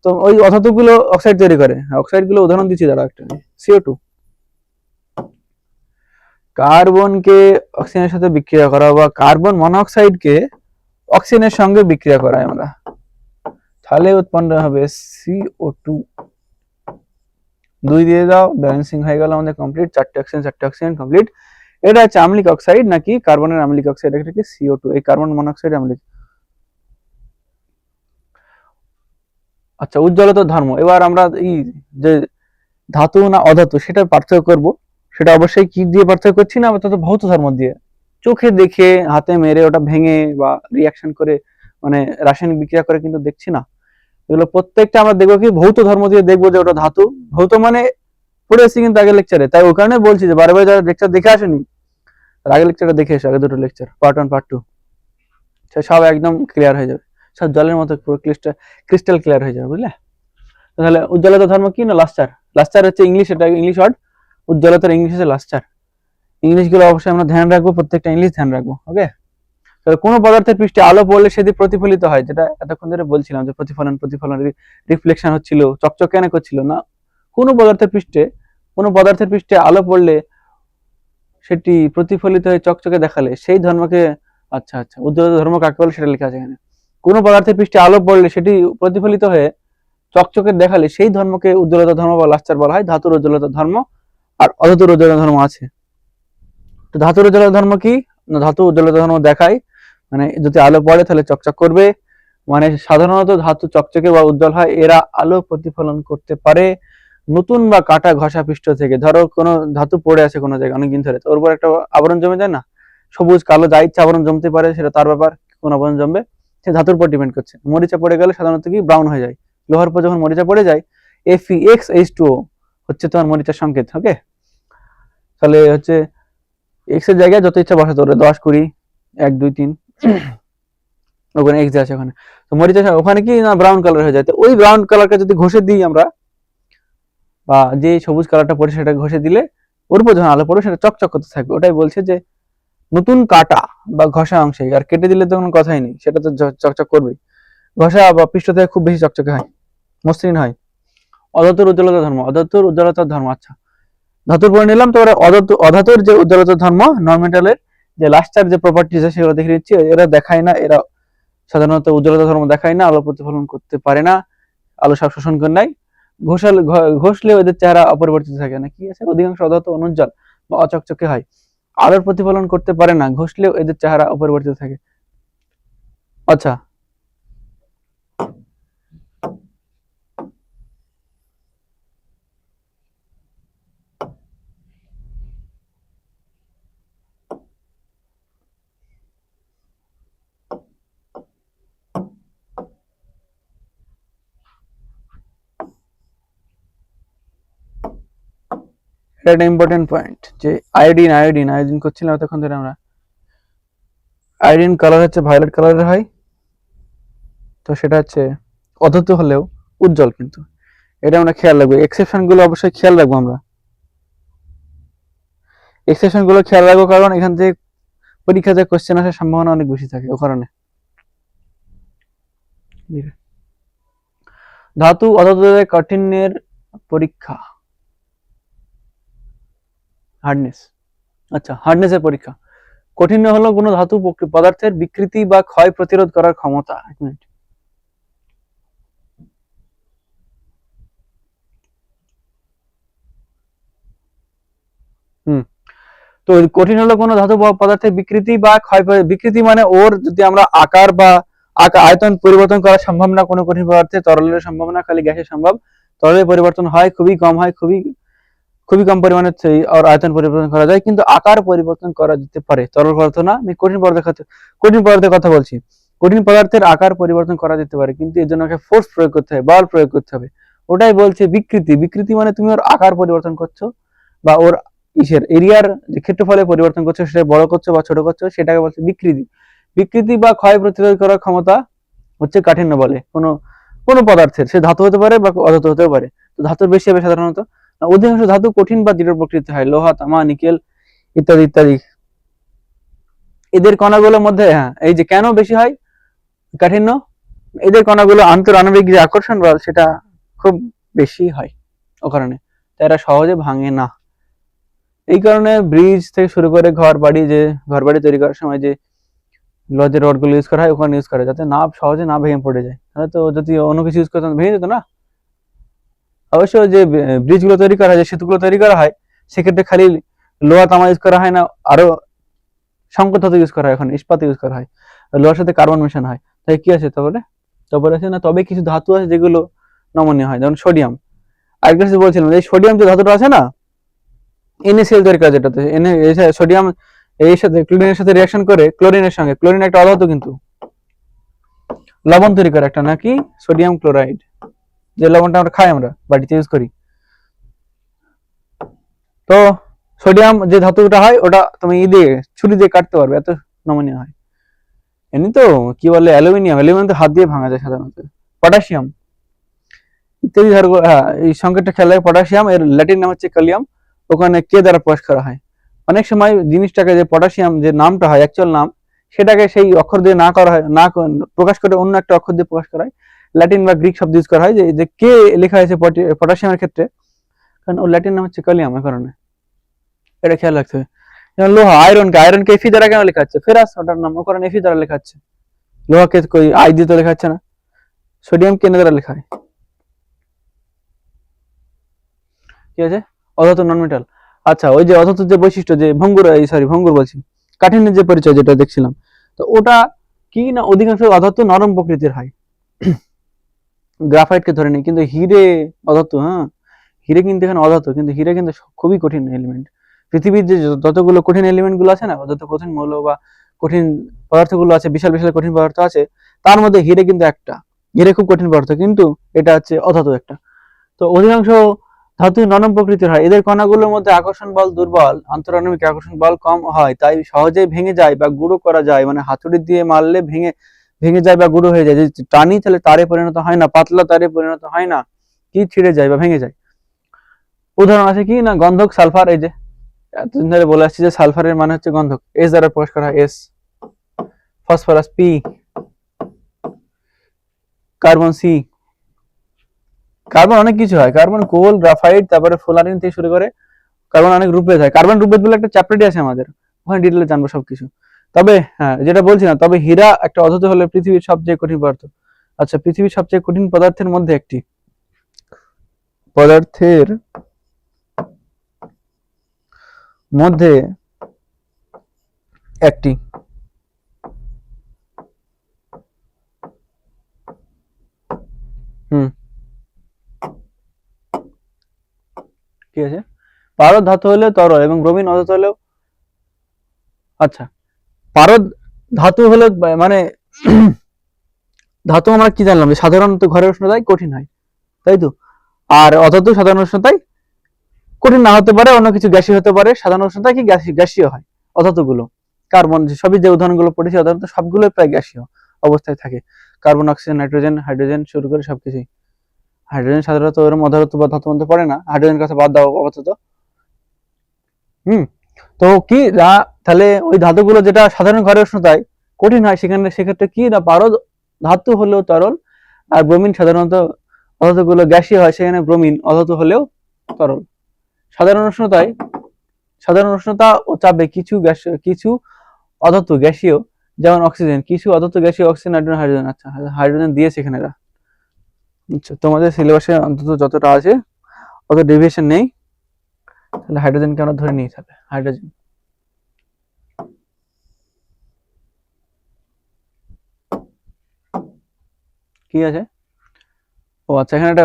তো ওই অধাতুগুলো অক্সাইড তৈরি করে। অক্সাইড গুলো উদাহরণ দিচ্ছি দাঁড়া, একটা CO2, কার্বনকে অক্সিজেনের সাথে বিক্রিয়া করা, বা কার্বন মনোক্সাইডকে অক্সিজেনের সঙ্গে বিক্রিয়া করাই আমরা, তাহলে উৎপন্ন হবে CO2। 2 দিয়ে দাও, ব্যালেন্সিং হয়ে গেল আমাদের কমপ্লিট, 4টে অক্সিজেন কমপ্লিট। এটা হচ্ছে আম্লিক অক্সাইড, নাকি কার্বনের আম্লিক অক্সাইড, এটা কি CO2, এই কার্বন মনোক্সাইড আম্লিক। আচ্ছা, উজ্জ্বলতার ধর্ম, এবার আমরা এই যে ধাতু না অধাতু সেটা পার্থক্য করব। সেটা অবশ্যই কি দিয়ে পার্থক্য করছি না, অর্থাৎ ভৌত ধর্ম দিয়ে। চোখে দেখে, হাতে মেরে, ওটা ভেঙে বা রিয়াকশন করে, মানে রাসায়নিক বিক্রিয়া করে কিন্তু দেখছি না। এগুলো প্রত্যেকটা আমরা দেখবো কি ভৌত ধর্ম দিয়ে দেখবো, যে ওটা ধাতু। ভৌত মানে পড়েছি কিন্তু আগের লেকচারে, তাই ওই কারণে বলছি যে বারবার যারা লেকচার দেখে আসেনি, তার আগের লেকচারটা দেখে এসো, আগে দুটো লেকচার, পার্ট 1 পার্ট 2, সব একদম ক্লিয়ার হয়ে যাবে, সব জলের মতো পুরো ক্রিস্টাল ক্লিয়ার হয়ে যাবে, বুঝলে? তাহলে উজ্জ্বলতা ধর্ম কি না? লাস্টার। লাস্টার হচ্ছে ইংলিশ, এটা ইংলিশ ওয়ার্ড। উজ্জ্বলতার ইংলিশ হচ্ছে লাস্টার। ইংলিশ গুলো অবশ্যই আমরা ধ্যান রাখবো, প্রত্যেকটা ইংলিশ ধ্যান রাখবো। ওকে, তাহলে কোনো পদার্থের পৃষ্ঠে আলো পড়লে সেটি প্রতিফলিত হয়, যেটা এতক্ষণ ধরে বলছিলাম যে প্রতিফলন রিফ্লেকশন হচ্ছিল, চকচক কেন করছিল না। কোনো পদার্থের পৃষ্ঠে আলো পড়লে সেটি প্রতিফলিত হয়ে চকচকে দেখালে সেই ধর্মকে, আচ্ছা, উজ্জ্বলতা ধর্ম কাকে বলে সেটা লেখা আছে এখানে। কোনো পদার্থের পৃষ্ঠে আলো পড়লে সেটি প্রতিফলিত হয়ে চকচকে দেখালে সেই ধর্মকে উজ্জ্বলতা ধর্ম বা লাস্টার বলা হয়। ধাতুর উজ্জ্বলতা ধর্ম আর অধাতুর উজ্জ্বলতা ধর্ম আছে। তো ধাতুর উজ্জ্বলতা ধর্ম কি? ধাতু উজ্জ্বলতা ধর্ম দেখায়, মানে যদি আলো পড়ে তাহলে চকচক করবে। মানে সাধারণত ধাতু চকচকে বা উজ্জ্বল হয়, এরা আলো প্রতিফলন করতে পারে নতুন বা কাটা ঘষা পৃষ্ঠ থেকে। ধরো কোনো ধাতু পড়ে আছে কোনো জায়গায় অনেকদিন ধরে, তো ওর উপর একটা আবরণ জমে যায় না, সবুজ কালো যা ইচ্ছা আবরণ জমতে পারে, সেটা তার ব্যাপার, কোন আবরণ জমবে সে ধাতুর উপর ডিপেন্ড করছে। মরিচা পড়ে গেলে সাধারণত কি ব্রাউন হয়ে যায়, লোহার উপর যখন মরিচা পড়ে যায়, FeXH2O হচ্ছে তোমার মরিচার সংকেত। ওকে, তাহলে হচ্ছে এক্স এর জায়গায় যত ইচ্ছা বসাতে পারবে, 10 20 1 2 3, ওখানে এক্স আছে ওখানে। তো মরিচা ওখানে কি না ব্রাউন কালার হয়ে যায়, তো ওই ব্রাউন কালারকে যদি ঘষে দিই আমরা, বা যে সবুজ কালারটা পড়ে সেটা ঘষে দিলে ওর উপর যখন আলো পড়বে সেটা চকচক করতে থাকবে। ওটাই বলছে যে নতুন কাটা বা ঘষা অংশে, আর কেটে দিলে তো কোনো কথাই নেই, সেটা তো চকচক করবেই। ঘষা বা পৃষ্ঠ থেকে খুব বেশি চকচকে হয়, মসৃণ হয়। অধাতুর উজ্জ্বলতা ধর্ম, আচ্ছা, ধাতুর পরে নিলাম। তো অধাতুর যে উজ্জ্বলতা ধর্ম, ননমেটালের যে লাস্টার যে প্রপার্টিজ আছে সেগুলো দেখে দিচ্ছি। এরা দেখায় না, এরা সাধারণত উজ্জ্বলতা ধর্ম দেখায় না, আলো প্রতিফলন করতে পারে না, আলো সব শোষণ করে নেয়। ঘষলেও এদের চেহারা অপরিবর্তিত থাকে না। কি আছে? অধিকাংশ অধাতু অনুজ্জ্বল বা অচকচকে হয়, আলোর প্রতিফলন করতে পারে না, ঘষলেও এদের চেহারা অপরিবর্তিত থাকে। আচ্ছা, এটা একটা ইম্পর্টেন্ট পয়েন্ট, যে আয়োডিন আয়োডিন আয়োডিন করছিলাম তখন ধরে আমরা। আয়োডিন কালার হচ্ছে ভায়োলেট কালারের হয়, তো সেটা হচ্ছে অধত হলেও উজ্জ্বল, কিন্তু এটা আমরা খেয়াল রাখবো। এক্সেপশন গুলো অবশ্যই খেয়াল রাখবো আমরা, এক্সেপশন গুলো খেয়াল রাখবো, কারণ এখান থেকে পরীক্ষাতে কোশ্চেন আসার সম্ভাবনা অনেক বেশি থাকে ও কারণে। ধাতু অধাতুদের কাঠিন্যের পরীক্ষা, হার্ডনেস। আচ্ছা, হার্ডনেসের পরীক্ষা। কঠিন্য হলো কোনো ধাতু পদার্থের বিকৃতি বা ক্ষয় প্রতিরোধ করার ক্ষমতা। এক মিনিট। তো কঠিন হলো কোনো ধাতু পদার্থের বিকৃতি বা ক্ষয়, বিকৃতি মানে ওর যদি আমরা আকার বা আয়তন পরিবর্তন করা সম্ভব না কোনো কঠিন পদার্থে, তরলের সম্ভব না, খালি গ্যাসের সম্ভব। তরলের পরিবর্তন হয়, খুবই কম হয়, খুবই খুবই কম পরিমাণে আর আয়তন পরিবর্তন করা যায়, কিন্তু আকার পরিবর্তন করা যেতে পারে। তরল পদার্থ না, আমি কঠিন পদার্থের কথা বলছি। কঠিন পদার্থের আকার পরিবর্তন করা যেতে পারে, কিন্তু এর জন্য ফোর্স প্রয়োগ করতে হবে, বল প্রয়োগ করতে হবে। ওটাই বলছে বিকৃতি। বিকৃতি মানে তুমি ওর আকার পরিবর্তন করছো, বা ওর এরিয়ার যে ক্ষেত্রফলে পরিবর্তন করছো, সেটা বড় করছো বা ছোট করছো, সেটাকে বলছে বিকৃতি। বিকৃতি বা ক্ষয় প্রতিরোধ করার ক্ষমতা হচ্ছে কাঠিন্য বলে কোনো কোনো পদার্থের। সে ধাতু হতে পারে বা অধাতু হতেও পারে। তো ধাতুর বেশি হবে সাধারণত। অধিকাংশ ধাতু কঠিন বা দৃঢ় প্রকৃতির হয়, লোহা, তামা, নিকেল ইত্যাদি ইত্যাদি। এদের কণাগুলোর মধ্যে, হ্যাঁ, এই যে কেন বেশি হয় কাঠিন্য, এদের কণাগুলো আন্তঃআণবিক যে আকর্ষণ বল সেটা খুব বেশি হয় ও কারণে, তাই এরা সহজে ভাঙে না। এই কারণে ব্রিজ থেকে শুরু করে ঘর বাড়ি তৈরি করার সময় যে লজের রড গুলো ইউজ করা হয়, ওখানে ইউজ করে, যাতে না সহজে না ভেঙে পড়ে যায়। তো যদি অন্য কিছু ইউজ করতাম ভেঙে যেত না। অবশ্য যে ব্রিজ গুলো তৈরি করা হয়, যে সেতুগুলো তৈরি করা হয়, সেক্ষেত্রে খালি লোহা তামা ইউজ করা হয় না, আরো সংকট ধাতু ইউজ করা হয়, এখন ইস্পাত ইউজ করা হয়, লোহার সাথে কার্বন মেশানো হয়। তাই কি আছে তারপরে আছে না, তবে কিছু ধাতু আছে যেগুলো নমনীয় হয়, যেমন সোডিয়াম। আরেকটা কিছু বলছিলাম, এই সোডিয়াম যে ধাতুটা আছে না, NaCl তৈরি করা, যেটাতে সোডিয়াম এর সাথে ক্লোরিনের সাথে রিঅ্যাকশন করে, ক্লোরিনের সঙ্গে, ক্লোরিন একটা অধাতু কিন্তু, লবণ তৈরি করে একটা, নাকি সোডিয়াম ক্লোরাইড, যে লবণটা আমরা খাই, আমরা বাড়িতে ইউজ করি। তো সোডিয়াম যে ধাতুটা হয়, ওটা তুমি ছুরি দিয়ে কাটতে পারবে, এত নমনীয় হয়। এমনি তো কি বলে, অ্যালুমিনিয়াম তো হাত দিয়ে ভাঙা যায় সাধারণত। পটাশিয়াম ইত্যাদি ধর, হ্যাঁ, এই সংকেতটা খেয়াল রাখবে। পটাশিয়াম এর ল্যাটিন নাম হচ্ছে কালিয়াম, ওখানে কে দ্বারা প্রকাশ করা হয়। অনেক সময় জিনিসটাকে, যে পটাশিয়াম যে নামটা হয় অ্যাকচুয়াল নাম, সেটাকে সেই অক্ষর দিয়ে না করা হয়, না প্রকাশ করে অন্য একটা অক্ষর দিয়ে প্রকাশ করা হয়, ল্যাটিন বা গ্রিক শব্দ ইউজ করা হয়, যে কে লেখা হয়েছে পটাশিয়ামের ক্ষেত্রে, কারণ ওর ল্যাটিন নাম হচ্ছে কালিয়াম, এর কারণে এটা খেয়াল রাখতে হবে। যেমন লোহা, আয়রনকে এফি দ্বারা কেন লেখা হচ্ছে, ফেরাস ওটার নাম, ও কারণে এফি দ্বারা লেখা হচ্ছে। লোহাকে কই আই দিয়ে তো লেখা হচ্ছে না, সোডিয়াম কেন দ্বারা লেখা হয়। ঠিক আছে, অধাতু নন মেটাল। আচ্ছা, ওই যে অধাতুর যে বৈশিষ্ট্য, যে ভঙ্গুর বলছি, কাঠিন্যের যে পরিচয় যেটা দেখছিলাম, তো ওটা কি না, অধিকাংশ অধাতু নরম প্রকৃতির হয়। গ্রাফাইটকে ধরে নেই, কিন্তু হিরে অধাতু, হ্যাঁ, হিরে কিন্তু এখানে অধাতু, কিন্তু হিরে কিন্তু খুবই কঠিন এলিমেন্ট। পৃথিবীর যে যতগুলো কঠিন এলিমেন্ট গুলো আছে না, যত কঠিন মৌল বা কঠিন পদার্থগুলো আছে, বিশাল বিশাল কঠিন পদার্থ আছে, তার মধ্যে হিরে কিন্তু একটা। হিরে খুব কঠিন পদার্থ, কিন্তু এটা হচ্ছে অধাতু একটা। তো অধিকাংশ ধাতু নরম প্রকৃতির হয়, এদের কণাগুলোর মধ্যে আকর্ষণ বল দুর্বল, আন্তঃআণবিক আকর্ষণ বল কম হয়, তাই সহজেই ভেঙে যায় বা গুঁড়ো করা যায়। মানে হাতুড়ি দিয়ে মারলে ভেঙে ভেঙে যায় বা গুঁড়ো হয়ে যায়। যদি টানি তাহলে তারে পরিণত হয় না, পাতলা তারে পরিণত হয় না, কি ছিঁড়ে যায় বা ভেঙে যায়। উদাহরণ আছে কি না, গন্ধক, সালফার। এই যে এতদিন ধরে বলে আসছি যে সালফারের মানে হচ্ছে গন্ধক, এস দ্বারা প্রকাশ করা হয়, S. Phosphorus, P. Carbon, C. Carbon অনেক কিছু হয়, কার্বন কোল, গ্রাফাইট, তারপরে ফুলারিন থেকে শুরু করে কার্বন অনেক রূপভেদ হয়। কার্বন রূপভেদ বলে একটা চ্যাপ্টারই আছে আমাদের, ওখানে ডিটেলে জানবো সবকিছু। তবে হ্যাঁ, যেটা বলছি না, তবে হীরা একটা অধাতু হলে পৃথিবীর সবচেয়ে কঠিন পদার্থ। আচ্ছা, পৃথিবীর সবচেয়ে কঠিন পদার্থের মধ্যে একটি, পদার্থের মধ্যে একটি, হুম, ঠিক আছে। পারদ ধাতু হলে তরল, এবং ব্রোমিন অধাতু হলেও, আচ্ছা, পারদ ধাতু হলে মানে ধাতু আমরা কি জানলাম, যে সাধারণত ঘরের উষ্ণতায় কঠিন হয়, তাই তো। আর অধাতু সাধারণ উষ্ণতায় কঠিন না হতে পারে, অন্য কিছু গ্যাসীয় হতে পারে। সাধারণ উষ্ণতায় কি গ্যাসীয় হয় অধাতুগুলো। কার্বন, সবই যে উদাহরণগুলো পড়েছি সাধারণত সবগুলোই প্রায় গ্যাসীয় অবস্থায় থাকে। কার্বন, অক্সিজেন, নাইট্রোজেন, হাইড্রোজেন শুরু করে সবকিছুই। হাইড্রোজেন সাধারণত এরকম অধাতু বা ধাতুর মধ্যে পড়ে না, হাইড্রোজেন কথা বাদ দাও আপাতত। তো কি তাহলে ওই ধাতুগুলো যেটা সাধারণ ঘরের উষ্ণতায় কঠিন হয়, সেক্ষেত্রে কি না, পারদ ধাতু হলেও তরল, আর ব্রোমিন সাধারণত অধাতুগুলো গ্যাসীয় হয়, সেখানে ব্রোমিন অধাতু হলেও তরল। সাধারণ উষ্ণতা ও চাপে কিছু অধাতু গ্যাসীয়, যেমন অক্সিজেন, কিছু অধাতু গ্যাসীয়, অক্সিজেন, নাইট্রোজেন, হাইড্রোজেন। আচ্ছা, হাইড্রোজেন দিয়েছে এখানে এরা। আচ্ছা, তোমাদের সিলেবাসে অন্তত যতটা আছে অত ডেভিয়েশন নেই, তাহলে হাইড্রোজেনকে আমরা ধরে নিই। তাহলে হাইড্রোজেন কি আছে? ও আচ্ছা, এখানে একটা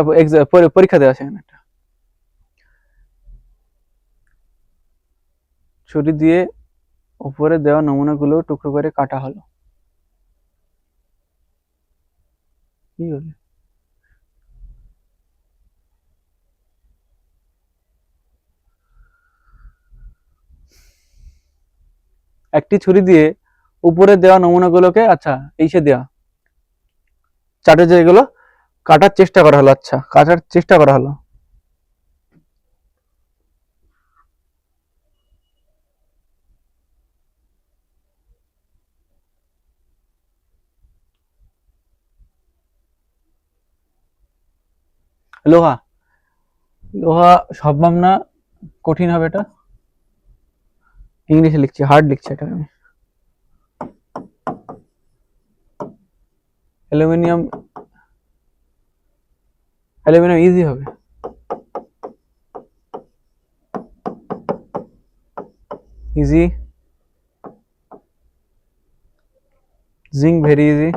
পরীক্ষা দেওয়া আছে। এখানে একটা ছুরি দিয়ে উপরে দেওয়া নমুনাগুলো টুকরো করে কাটা হলো। কি হলো? একটি ছুরি দিয়ে উপরে দেওয়া নমুনাগুলোকে, আচ্ছা, এইসে দেওয়া চাটে যেগুলো কাটার চেষ্টা করা হলো। আচ্ছা, কাটার চেষ্টা করা হলো। লোহা, লোহা সম্ভব না, কঠিন হবে এটা। ইংলিশে লিখছি, হার্ড লিখছি এটা আমি। অ্যালুমিনিয়াম, অ্যালুমিনিয়াম ইজি হবে। Easy. Zinc very easy.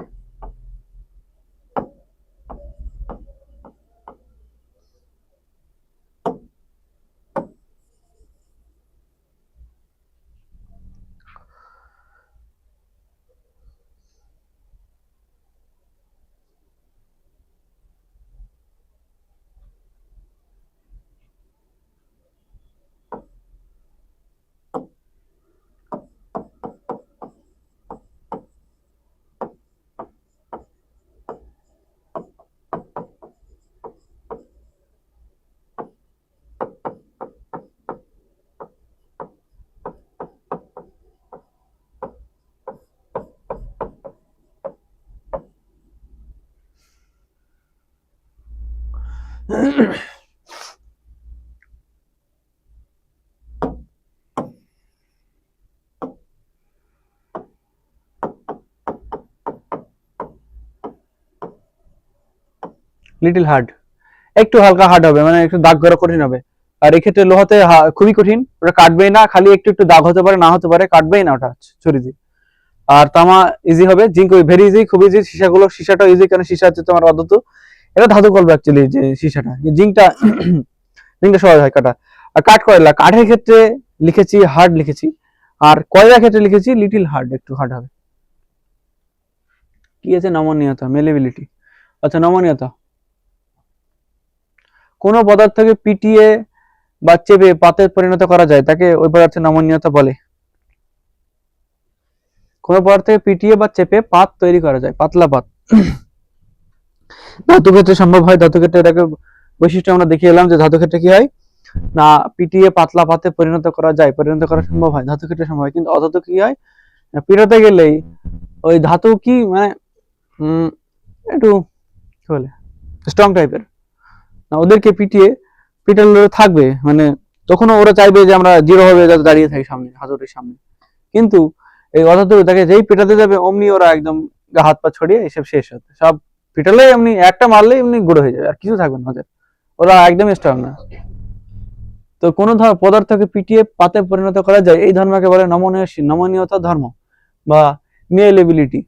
Little hard, একটু হালকা হার্ড হবে, মানে একটু দাগ করা কঠিন হবে। আর এক্ষেত্রে লোহাতে খুবই কঠিন, ওটা কাটবেই না, খালি একটু একটু দাগ হতে পারে, না হতে পারে, কাটবেই না ওটা ছুরি দিয়ে। আর তামা ইজি হবে। জিঙ্ক ভেরি ইজি, খুব ইজি। সিসাটা ইজি, কারণ সিসা হচ্ছে তোমার অধাতু, এটা ধাতু কলবে অ্যাকচুয়ালি, যে সিসাটা। জিঙ্কটা জিঙ্কটা সহজ হয় কাটা। আর কাঠ কয়লা, কাঠের ক্ষেত্রে লিখেছি হার্ড লিখেছি, আর কয়লার ক্ষেত্রে লিখেছি লিটিল হার্ড, একটু হার্ড হবে। কি আছে? নমনীয়তা, মেলেবিলিটি। আচ্ছা, নমনীয়তা, কোনো পদার্থকে পিটিয়ে বা চেপে পাতে পরিণত করা যায়, তাকে ওই পদার্থের নমনীয়তা বলে। কোনো পদার্থকে পিটিয়ে বা চেপে পাত তৈরি করা যায়, পাতলা পাত। ধাতু ক্ষেত্রে সম্ভব হয়, ধাতু ক্ষেত্রে এটাকে বৈশিষ্ট্য আমরা দেখিয়ে এলাম যে ধাতু ক্ষেত্রে কি হয় না, পিটিয়ে পাতলা পাতে পরিণত করা যায়, পরিণত করা সম্ভব হয়, ধাতু ক্ষেত্রে সম্ভব হয়। কিন্তু অধাতু কি হয়, পিটাতে গেলেই ওই ধাতু কি মানে একটু কি বলে স্ট্রং টাইপের, ওদেরকে পিটালে থাকবে, মানে তখনও ওরা চাইবে যে আমরা জিরো হবে যাতে দাঁড়িয়ে থাকি সামনে, হাতুড়ির সামনে। কিন্তু এই অধাতু তাকে যেই পিটাতে যাবে অমনি ওরা একদম হাত পা ছড়িয়ে এসব শেষ হতে সব, পিটালে এমনি একটা মারলেই এমনি গুঁড়ো হয়ে যাবে, আর কিছু থাকবে না ওদের, ওরা একদম স্ট্রং না। তো কোনো পদার্থকে পিটিয়ে পাতে পরিণত করা যায়, এই ধর্মকে বলে নমনীয়তা ধর্ম বা মেলেবিলিটি।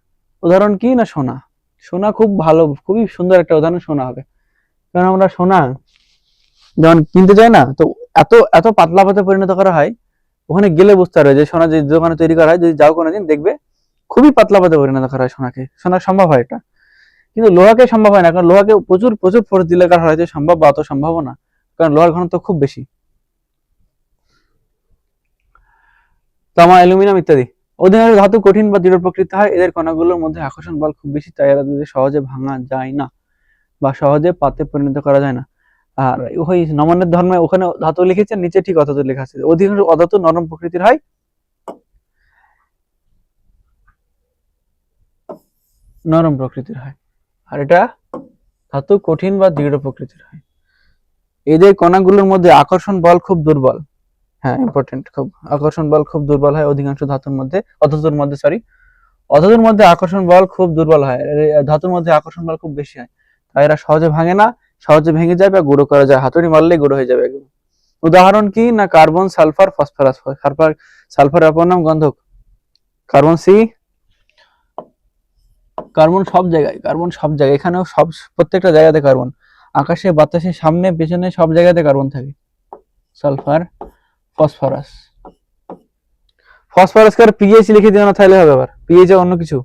উদাহরণ কি না, সোনা। সোনা খুব ভালো, খুবই সুন্দর একটা উদাহরণ সোনা হবে, কারণ আমরা সোনা যখন কিনতে যাই না, তো এত এত পাতলা পাতে পরিণত করা হয়, ওখানে গেলে বুঝতে পারবে যে সোনা যে দোকানে তৈরি করা হয়, যদি যাও কোনোদিন দেখবে খুবই পাতলা পাতে পরিণত করা হয় সোনাকে। সোনা সম্ভব হয় এটা, কিন্তু লোহাকে সম্ভব হয় না, কারণ লোহাকে প্রচুর প্রচুর ফোর্স দিলে করা হয়, যে সম্ভব বা অত সম্ভব না, কারণ লোহার ঘনত্ব খুব বেশি। তামা, অ্যালুমিনিয়াম ইত্যাদি। অধিকাংশ ধাতু কঠিন বা দৃঢ় প্রকৃতি হয়, এদের কণাগুলোর মধ্যে আকর্ষণ বল খুব বেশি, তাই এরা সহজে ভাঙা যায় না বা সহজে পাতে পরিণত করা যায় না। আর ওই নমনের ধর্মে ওখানে ধাতু লিখেছেন, নিচে ঠিক অধাতু লেখা আছে। অধিকাংশ অধাতু নরম প্রকৃতির হয়, নরম প্রকৃতির হয়, আর এটা ধাতু কঠিন বা দৃঢ় প্রকৃতির হয়। এদের কণাগুলোর মধ্যে আকর্ষণ বল খুব দুর্বল। হ্যাঁ, ইম্পর্টেন্ট, খুব আকর্ষণ বল খুব দুর্বল হয় অধিকাংশ ধাতুর মধ্যে, অধাতুর মধ্যে আকর্ষণ বল খুব দুর্বল হয়, ধাতুর মধ্যে আকর্ষণ বল খুব বেশি হয়, তাই এরা সহজে ভাঙে না, সহজে ভেঙে যায় বা গুঁড়ো করা যায়, হাতুড়ি মারলেই গুঁড়ো হয়ে যাবে একদম। উদাহরণ কি না, কার্বন, সালফার, ফসফরাস। সালফার অপর নাম গন্ধক। কার্বন সি, কার্বন সব জায়গায়, এখানেও সব, প্রত্যেকটা জায়গাতে কার্বন, আকাশে বাতাসে সামনে পেছনে সব জায়গাতে কার্বন থাকে। Sulphur, phosphorus. ফসফরাসকে আর পিএইচ লিখে দিও না, তাহলে হবে আবার পিএইচ অন্য কিছু,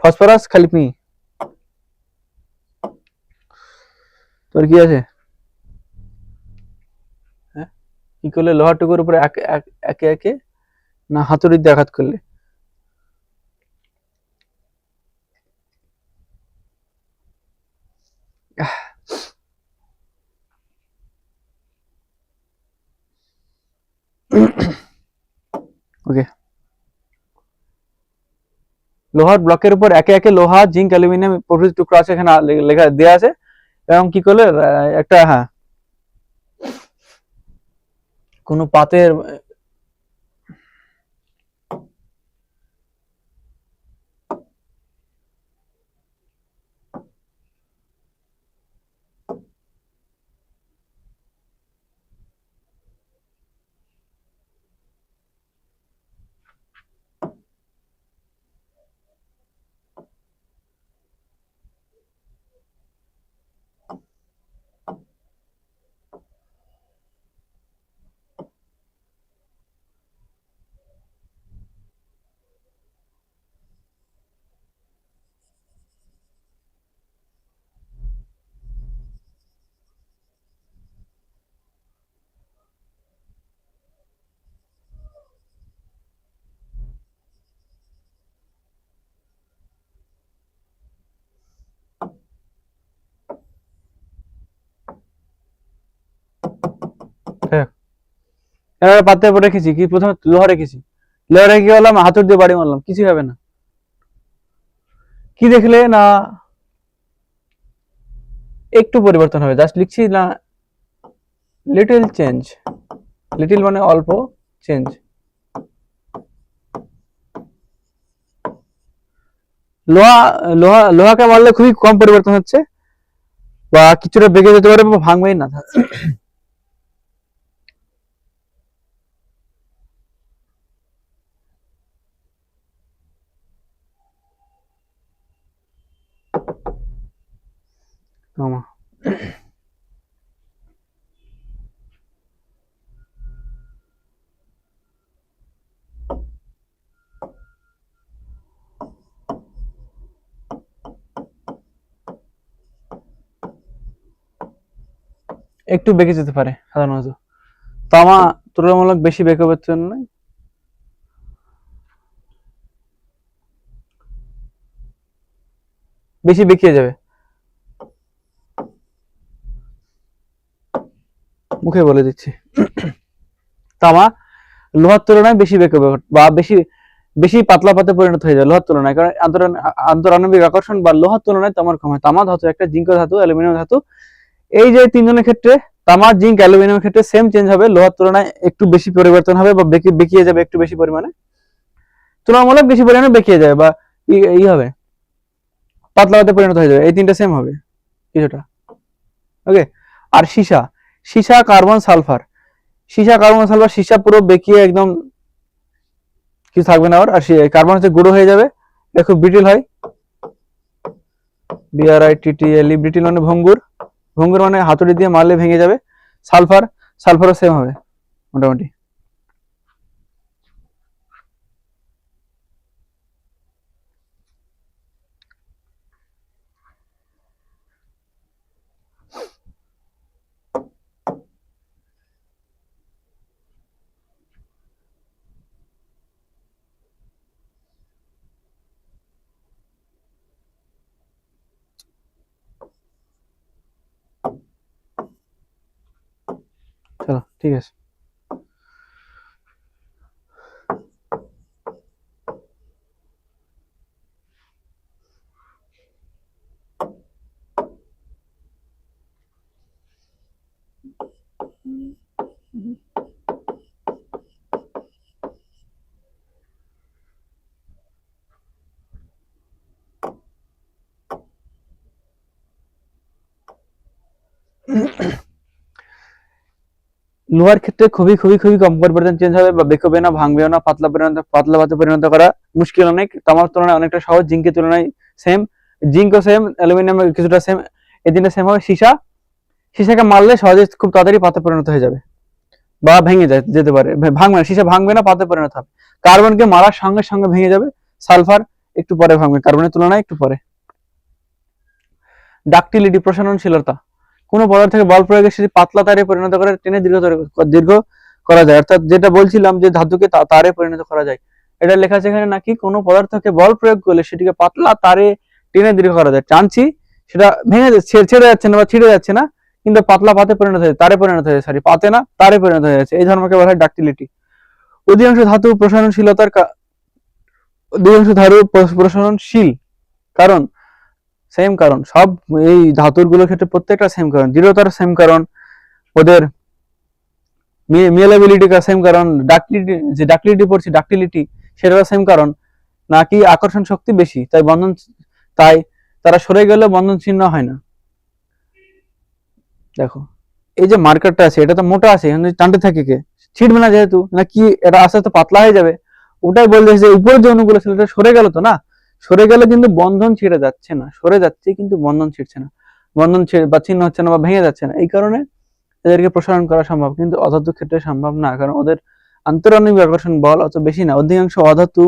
ফসফরাস খালি পি। তোর কি আছে? হ্যাঁ, কি করলে লোহার টুকুর উপরে একে একে না হাতুড়ি দিয়ে আঘাত করলে? ওকে, লোহার ব্লকের উপর একে একে লোহা, জিঙ্ক, অ্যালুমিনিয়াম প্রভৃতি টুকরো আছে, এখানে লেখা দেওয়া আছে। এবং কি করলে একটা, হ্যাঁ, কোনো পাতের, হ্যাঁ, এবার পাতের উপর রেখেছি, কি প্রথমে লোহা রেখেছি, লোহা রেখে গেলাম, হাতুড় দিয়ে বাড়ি মারলাম, কিছুই হবে না। কি দেখলে না, একটু পরিবর্তন হবে, জাস্ট লিখছি না, লিটল চেঞ্জ, লিটল মানে অল্প, চেঞ্জ। লোহা, লোহাকে মারলে খুবই কম পরিবর্তন হচ্ছে, বা কিছুটা বেঁকে যেতে পারে বা ভাঙবেই না। একটু বেঁকে যেতে পারে সাধারণত, তামা তুলনামূলক বেশি বেঁকে নয়, বেশি বেঁকিয়ে যাবে, মুখে বলে দিচ্ছি। তামা লোহার তুলনায় বেশি বেঁকে বা বেশি বেশি পাতলা পাতে পরিণত হয়ে যায় লোহার তুলনায়, কারণ আন্তরাণবিক আকর্ষণ বা লোহার তুলনায় তামার কম হয়। তামা ধাতু একটা, জিঙ্ক ধাতু, অ্যালুমিনিয়াম ধাতু, এই যে তিনজনের ক্ষেত্রে তামা, জিঙ্ক, অ্যালুমিনিয়ামের ক্ষেত্রে সেম চেঞ্জ হবে, লোহার তুলনায় একটু বেশি পরিবর্তন হবে বা বেঁকিয়ে যাবে একটু বেশি পরিমাণে, তুলনামূলক বেশি পরিমাণে বেঁকিয়ে যাবে বা ই হবে, পাতলা পাতে পরিণত হয়ে যাবে, এই তিনটা সেম হবে কিছুটা। ওকে, আর সীসা, কার্বন, সালফার, কার্বন, সালফার, সীসা পুরো বেঁকিয়ে একদম কিছু থাকবে না, আর কার্বন হচ্ছে গুঁড়ো হয়ে যাবে, এটা খুব ব্রিটিল হয়, BRITTLE, ব্রিটিল মানে ভঙ্গুর, মানে হাতুড়ি দিয়ে মারলে ভেঙে যাবে। সালফারও সেম হবে মোটামুটি। চলো ঠিক আছে। লোহার ক্ষেত্রে খুবই খুবই খুবই কম পরিবর্তন চেঞ্জ হবে, বা বেঁকবে না, ভাঙবেও না, পাতলা পাতে পরিণত করা মুশকিল অনেক, তামার তুলনায় অনেকটা সহজ, জিঙ্কের তুলনায় সেম, জিঙ্কও সেম, অ্যালুমিনিয়াম কিছুটা সেম, এই দিনটা সেম হবে। সীসাকে মারলে সহজে খুব তাড়াতাড়ি পাতে পরিণত হয়ে যাবে বা ভেঙে যেতে পারে, ভাঙবে না, সীসা ভাঙবে না, পাতে পরিণত হবে। কার্বনকে মারার সঙ্গে সঙ্গে ভেঙে যাবে, সালফার একটু পরে ভাঙবে, কার্বনের তুলনায় একটু পরে। ডাকটিলিটি প্রসারণশীলতা, কোনো পদার্থকে বল প্রয়োগে সেটি পাতলা তারে পরিণত করে টেনে দীর্ঘ করা যায়, অর্থাৎ যেটা বলছিলাম যে ধাতুকে তারে পরিণত করা যায়, এটা লেখা আছে এখানে নাকি কোনো পদার্থকে বল প্রয়োগ করলে সেটিকে পাতলা তারে টেনে দীর্ঘ করা যায়। টানছি সেটা ভেঙে ছেড়ে যাচ্ছে না বা ছিঁড়ে যাচ্ছে না, কিন্তু পাতলা পাতে পরিণত হয়েছে, তারে পরিণত হয়েছে, সরি পাতে না তারে পরিণত হয়ে যাচ্ছে, এই ধর্মকে বলা হয় ডাকটিলিটি। অধিকাংশ ধাতু প্রসারণশীল, কারণ সেম কারণ, সব এই ধাতুগুলোর ক্ষেত্রে প্রত্যেকটা সেম কারণ, দৃঢ়তার সেম কারণ, ওদের মিয়েলাবিলিটি কা সেম কারণ, ডাকটিলিটি পড়ছি ডাকটিলিটি সেটারও সেম কারণ, নাকি আকর্ষণ শক্তি বেশি, তাই তারা সরে গেলে বন্ধন ছিন্ন হয় না। দেখো এই যে মার্কারটা আছে এটা তো মোটা আছে, এখানে টানতে থাকে কে, ছিড়বে না যেহেতু, নাকি এটা আস্তে আস্তে পাতলা হয়ে যাবে, ওটাই বলছে যে উপরে যে অণুগুলো ছিল এটা সরে গেল তো না, সরে গেলে কিন্তু বন্ধন ছিঁড়ে যাচ্ছে না, সরে যাচ্ছে কিন্তু বন্ধন ছিঁড়ছে না, বন্ধন বা ছিন্ন হচ্ছে না বা ভেঙে যাচ্ছে না, এই কারণে এদেরকে প্রসারণ করা সম্ভব, কিন্তু অধাতুর ক্ষেত্রে সম্ভব না, কারণ ওদের আন্তরাণবিক আকর্ষণ বল অত বেশি না। অধিকাংশ অধাতু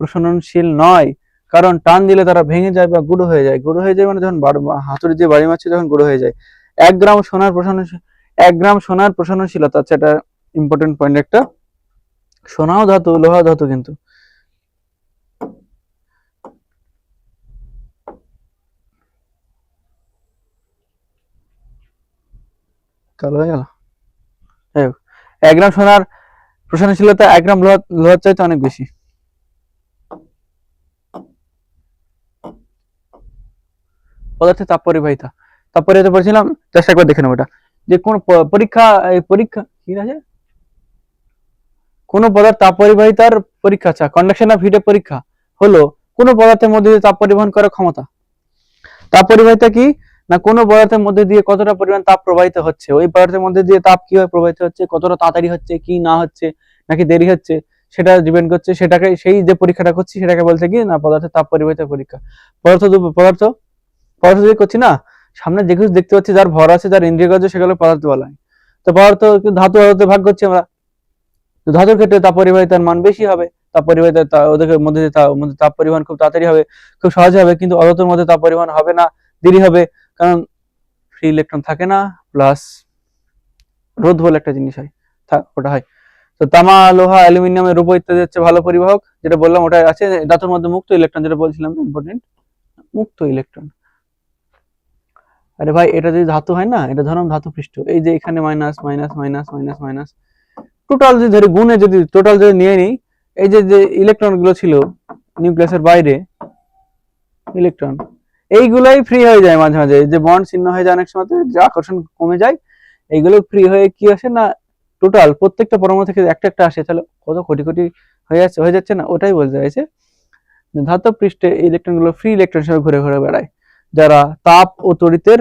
প্রসারণশীল নয়, কারণ টান দিলে তারা ভেঙে যায় বা গুঁড়ো হয়ে যায়। গুঁড়ো হয়ে যায় মানে যখন হাতুড়ি দিয়ে বাড়ি মারছে তখন গুঁড়ো হয়ে যায়। 1 গ্রাম প্রসারণশীলতা, আচ্ছা এটা ইম্পর্টেন্ট পয়েন্ট একটা, সোনাও ধাতু, লোহা ধাতু, কিন্তু কালো হয়ে গেল। 1 গ্রাম সোনার প্রসারণশীলতা 1 গ্রাম লোহার চাইতে অনেক বেশি। পদার্থের তাপ পরিবাহিতা পড়ছিলাম, জাস্ট একবার দেখে নেবো এটা, যে কোন পরীক্ষা কি আছে, কোন পদার্থ তাপ পরিবাহিতার পরীক্ষা, আচ্ছা কন্ডাকশন অফ হিটের পরীক্ষা হলো কোন পদার্থের মধ্যে দিয়ে তাপ পরিবহন করার ক্ষমতা। তাপ পরিবাহিতা কি না, কোন পদার্থের মধ্যে দিয়ে কতটা পরিমাণ তাপ প্রবাহিত হচ্ছে, ওই পদার্থের মধ্যে দিয়ে তাপ কিভাবে প্রবাহিত হচ্ছে, কতটা তাড়াতাড়ি হচ্ছে কি না হচ্ছে নাকি দেরি হচ্ছে, সেটা ডিপেন্ড করছে, সেটাকে সেই যে পরীক্ষাটা করছি সেটাকে বলতে কি না পদার্থের তাপ পরিবাহিত পরীক্ষা। পদার্থ পদার্থ দিয়ে করছি না, সামনে যে কিছু দেখতে পাচ্ছি যার ভর আছে, যার ইন্দ্রিয়গ্রাহ্য, সেগুলো পদার্থ বলা হয়। তো পদার্থ ধাতু ধাতুতে ভাগ করছি আমরা, ধাতুর ক্ষেত্রে তাপ পরিবাহিতার মান বেশি হবে, তাপ পরিবাহিতা ওদের মধ্যে তাপ পরিবহন খুব তাড়াতাড়ি হবে, খুব সহজে হবে, কিন্তু অধাতুর মধ্যে তাপ পরিবহন হবে না, দেরি হবে, কারণ ফ্রি ইলেকট্রন থাকে না, প্লাস রোধ বলে একটা জিনিস হয়, ওটা হয়। তো তামা, লোহা, অ্যালুমিনিয়ামের রূপ ইত্যাদি হচ্ছে ভালো পরিবাহক, যেটা বললাম ওটা আছে। ধাতুর মধ্যে মুক্ত ইলেকট্রন, যেটা বলছিলাম ইম্পর্টেন্ট, মুক্ত ইলেকট্রন। আরে ভাই এটা যদি ধাতু হয় না, এটা ধরুন ধাতু পৃষ্ঠ, এই যে এখানে minus minus minus minus minus, total যদি ধরে গুণে যদি টোটাল যদি নিয়ে নিই, এই যে যে ইলেকট্রন গুলো ছিল নিউক্লিয়াসের বাইরে ইলেকট্রন, এইগুলাই ফ্রি হয়ে যায় মাঝে মাঝে, যে বন্ড ছিন্ন হয়ে যায় অনেক সময়, যে আকর্ষণ কমে যায়, এইগুলো ফ্রি হয়ে কি আসে না, টোটাল প্রত্যেকটা পরমাণু থেকে একটা একটা আসে, তাহলে কত কোটি কোটি হয়ে যাচ্ছে না, ওটাই বলতে চাইছে। ধাতব পৃষ্ঠে ইলেকট্রন গুলো ফ্রি ইলেকট্রন হিসেবে ঘুরে ঘুরে বেড়ায়, যারা তাপ ও তড়িতের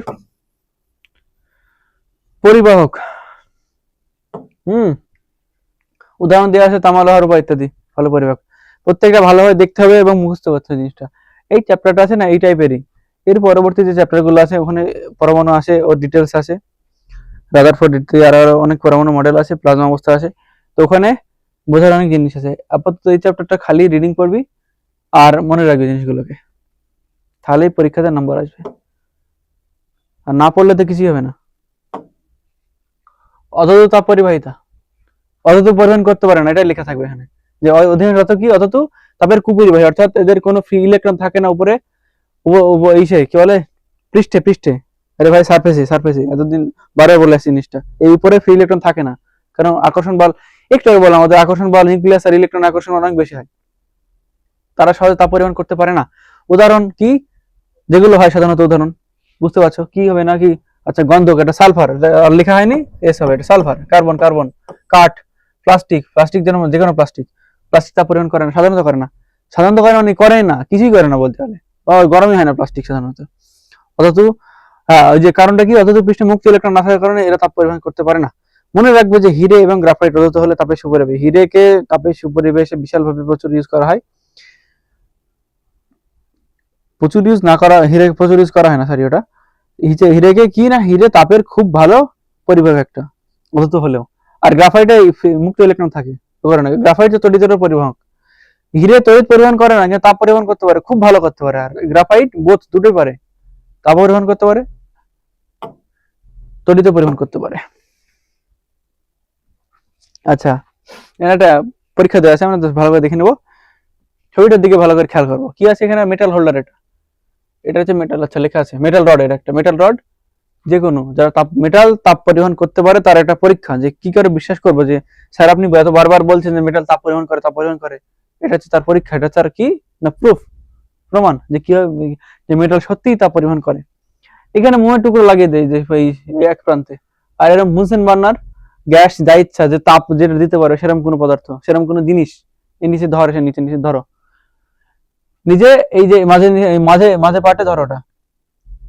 পরিবাহক। উদাহরণ দেওয়া আছে তামা, লোহা, রূপা ইত্যাদি ভালো পরিবাহক। প্রত্যেকটা ভালোভাবে দেখতে হবে এবং মুখস্থ করতে হবে জিনিসটা। এই চ্যাপ্টারটা আছে না এই টাইপেরই, এর পরবর্তী যে চ্যাপ্টার গুলো আছে ওখানে পরমাণু আছে, ওর ডিটেলস আছে, রাদারফোর্ড ইত্যাদি আর অনেক পরমাণু মডেল আছে, প্লাজমা অবস্থা আছে, তো ওখানে বোঝার অনেক জিনিস আছে। আপাতত এই চ্যাপ্টারটা খালি রিডিং করবি আর মনে রাখবি জিনিসগুলোকে, তাহলেই পরীক্ষাতে নাম্বার আসবে, আর না পড়লে তো কিছুই হবে না। অধাতু তাপ পরিবাহিতা, অধাতু পরিবহন করতে পারে না, এটা লেখা থাকবে এখানে, যে অধীন যত কি অধাতু তাপের কুপরিবাহী, অর্থাৎ এদের কোনো ফ্রি ইলেকট্রন থাকে না উপরে, এই কি বলে পৃষ্ঠে, আরে ভাই সারফেসে এতদিন বারে বলে আসছি জিনিসটা, এই উপরে ফ্রি ইলেকট্রন থাকে না, কারণ আকর্ষণ বল, একটু আগে বললাম আমাদের আকর্ষণ বল নিউক্লিয়াস আর ইলেকট্রন আকর্ষণ অনেক বেশি হয়, তারা সহজে তাপ পরিবহন করতে পারে না। উদাহরণ কি যেগুলো হয় সাধারণত, উদাহরণ বুঝতে পারছো কি হবে নাকি? আচ্ছা গন্ধক, এটা সালফার, লেখা হয়নি, এস হবে, এটা সালফার, কার্বন, কাঠ, প্লাস্টিক যে কোনো প্লাস্টিক তাপ পরিবহন করে না, সাধারণত করে না, মানে করে না, কিছুই করে না বলতে গেলে, গরমই হয় না প্লাস্টিক সাধারণত। অথচ হ্যাঁ, ওই যে কারণটা কি, অথচ পৃষ্ঠে মুক্ত ইলেকট্রন না থাকার কারণে এরা তাপ পরিবহন করতে পারে না। মনে রাখবে যে হিরে এবং গ্রাফাইট রোধক হলে তাপের সুপরিবেশ, হিরেকে তাপের সুপরিবেশে বিশালভাবে প্রচুর ইউজ করা হয়, প্রচুর ইউজ করা হয় না, সরি ওটা হিরেকে কি না, হিরে তাপের খুব ভালো পরিবাহক একটা অথচ হলেও, আর গ্রাফাইটে মুক্ত ইলেকট্রন থাকে, গ্রাফাইট যে তড়িৎ পরিবাহক, হিরে তড়িৎ পরিবহন করে না, কিন্তু তাপ পরিবহন করতে পারে, খুব ভালো করতে পারে, আর গ্রাফাইট বোথ দুটোই পারে, তাপ পরিবহন করতে পারে, তড়িৎ পরিবহন করতে পারে। আচ্ছা একটা পরীক্ষা দেওয়া আছে, আমরা ভালো করে দেখে নেবো, ছবিটার দিকে ভালো করে খেয়াল করবো, কি আছে এখানে, মেটাল হোল্ডার, এটা হচ্ছে মেটাল, আচ্ছা লেখা আছে মেটাল রড, এটা একটা মেটাল রড, যে কোনো যারা তাপ পরিবহন করতে পারে তার একটা পরীক্ষা, যে কি করে বিশ্বাস করবো যে স্যার আপনি এত বারবার বলছেন যে মেটাল তাপ পরিবহন করে, এটা হচ্ছে তার পরীক্ষা, এটা হচ্ছে আর কি না প্রমাণ যে কিভাবে যে মেটাল সত্যিই তাপ পরিবহন করে। এখানে মোমের টুকরো লাগিয়ে দেয় যে এক প্রান্তে, আর এরকম বুনসেন বার্নার গ্যাস যা ইচ্ছা যে তাপ যেটা দিতে পারে, সেরকম কোনো পদার্থ, সেরকম কোনো জিনিস এই নিচে ধরো, সে নিচে ধরো, নিজে এই যে মাঝে মাঝে মাঝে পার্টে ধরো ওটা,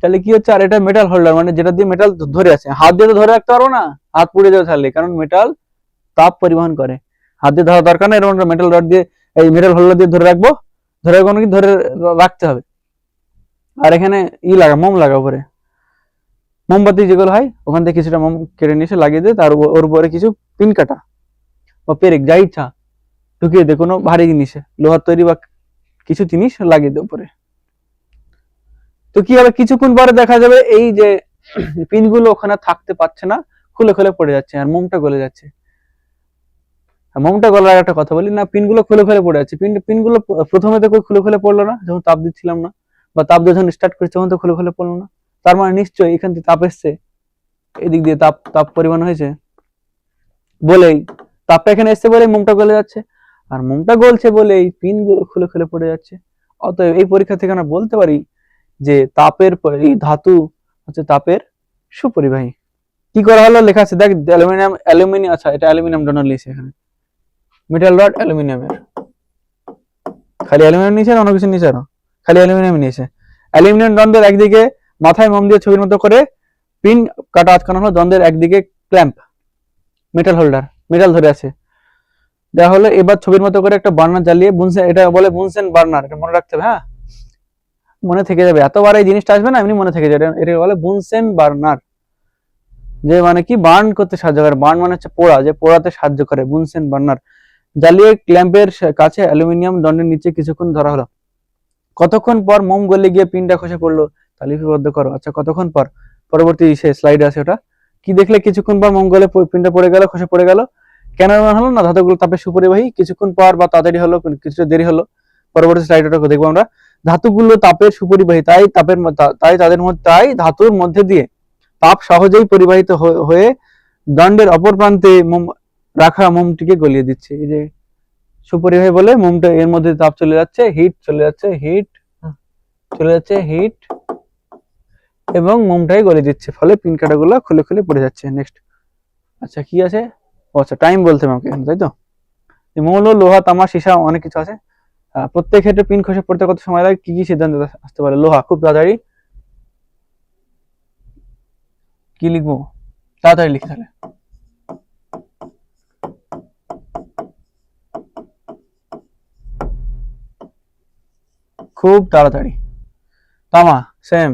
তাহলে কি হচ্ছে, আর এটা মেটাল হোল্ডার, মানে যেটা দিয়ে মেটাল ধরে আছে, হাত দিয়ে তো ধরে রাখতে পারবো না, হাত পুড়ে যাবে তাহলে, কারণ মেটাল তাপ পরিবহন করে, হাত দিয়ে ধরা দরকার নেই, এরকম মেটাল রড দিয়ে এই মেটাল হোল্ডার দিয়ে ধরে রাখবো, ধরে রাখতে হবে। আর এখানে মোম লাগা উপরে, মোমবাতি যেগুলো হয় ওখান থেকে কিছুটা মোম কেটে নিয়ে এসে লাগিয়ে দিয়ে, তার ওর উপরে কিছু পিন কাটা বা পেরেক যা ইচ্ছা ঢুকিয়ে দে, কোনো ভারী জিনিসে লোহার তৈরি বা কিছু জিনিস লাগিয়ে দে উপরে। তো কি হবে, কিছুক্ষণ পরে দেখা যাবে এই যে পিনগুলো ওখানে থাকতে পারছে না, খুলে পড়ে যাচ্ছে, আর মোমটা গলে যাচ্ছে। মোমটা গলার একটা কথা বলি না, পিনগুলো খুলে পড়ে যাচ্ছে, পিনগুলো প্রথমে তো খুলে পড়লো না, যখন তাপ দিচ্ছিলাম না, বা তাপ যখন স্টার্ট করছে তখন তো খুলে পড়লো না, তার মানে নিশ্চয়ই এখান থেকে তাপ এসছে, এদিক দিয়ে তাপ পরিমাণ হয়েছে বলেই, তাপটা এখানে এসছে বলেই মোমটা গলে যাচ্ছে, আর মোমটা গলছে বলেই পিনগুলো খুলে পড়ে যাচ্ছে। অতএব এই পরীক্ষা থেকে আমরা বলতে পারি যে এই ধাতু হচ্ছে তাপের সুপরিবাহী। কি করা হলো, লেখা আছে দেখ, অ্যালুমিনিয়াম, আচ্ছা এটা অ্যালুমিনিয়াম ডোনার লিখছে এখানে, মেটাল রড অ্যালুমিনিয়ামের, খালি অ্যালুমিনিয়াম নিয়েছে, অন্য কিছু নিয়েছে, খালি অ্যালুমিনিয়াম নিয়েছে। অ্যালুমিনিয়াম দ্বন্দ্বের একদিকে মাথায় মোম দিয়ে ছবির মতো করে পিন কাটা আটকানো হলো, দ্বন্দ্বের একদিকে ক্ল্যাম্প, মেটাল হোল্ডার, মেটাল ধরে আছে দেওয়া হলো। এবার ছবির মতো করে একটা বার্নার জ্বালিয়ে, এটা বলে বুনসেন বার্নার, এটা মনে রাখতে হবে, হ্যাঁ মনে থেকে যাবে, এতবার এই জিনিসটা আসবে না, এমনি মনে থেকে যাবে, এটা বলে বুনসেন বার্নার, যে মানে কি বার্ন করতে সাহায্য করে, বার্ন মানে হচ্ছে পোড়া, যে পোড়াতে সাহায্য করে, বুনসেন বার্নার জ্বালিয়ে ক্ল্যাম্পের কাছে অ্যালুমিনিয়াম দণ্ডের নিচে কিছুক্ষণ ধরা হলো। কতক্ষণ পর মোম গলে গিয়ে পিনটা খসে পড়লো, তালিকাবদ্ধ করো। আচ্ছা কতক্ষণ পর, পরবর্তী স্লাইডে আছে ওটা, কি দেখলে, কিছুক্ষণ পর মোম গলে পিনটা পড়ে গেল, খসে পড়ে গেল, কেন এমন হলো না, ধাতুগুলো তাপের সুপরিবাহী, কিছুক্ষণ পর বা তাড়াতাড়ি হলো, কিছুটা দেরি হলো, পরবর্তী স্লাইডটা দেখবো আমরা। ধাতুগুলো তাপের সুপরিবাহী, তাই ধাতুর মধ্যে দিয়ে তাপ সহজেই পরিবাহিত হয়ে দণ্ডের অপর প্রান্তে রাখা মোমটিকে গলিয়ে দিচ্ছে। এই যে সুপরিবাহী বলে মোমটা, এর মধ্যে তাপ চলে যাচ্ছে, হিট চলে যাচ্ছে, হিট এবং মোমটাই গলে দিচ্ছে, ফলে পিন কাটাগুলো খুলে পড়ে যাচ্ছে। নেক্সট, আচ্ছা কি আছে, আচ্ছা টাইম বলতে হবে আমাকে, তাই তো, মৌল, লোহা, তামা, সীসা, অনেক কিছু আছে। প্রত্যেক ক্ষেত্রে পিন খসে পড়তে কত সময় লাগে, কি সিদ্ধান্ত আসতে পারে। লোহা খুব তাড়াতাড়ি, কি লিখবো, তাড়াতাড়ি লিখে তাহলে, খুব তাড়াতাড়ি। তামা সেম,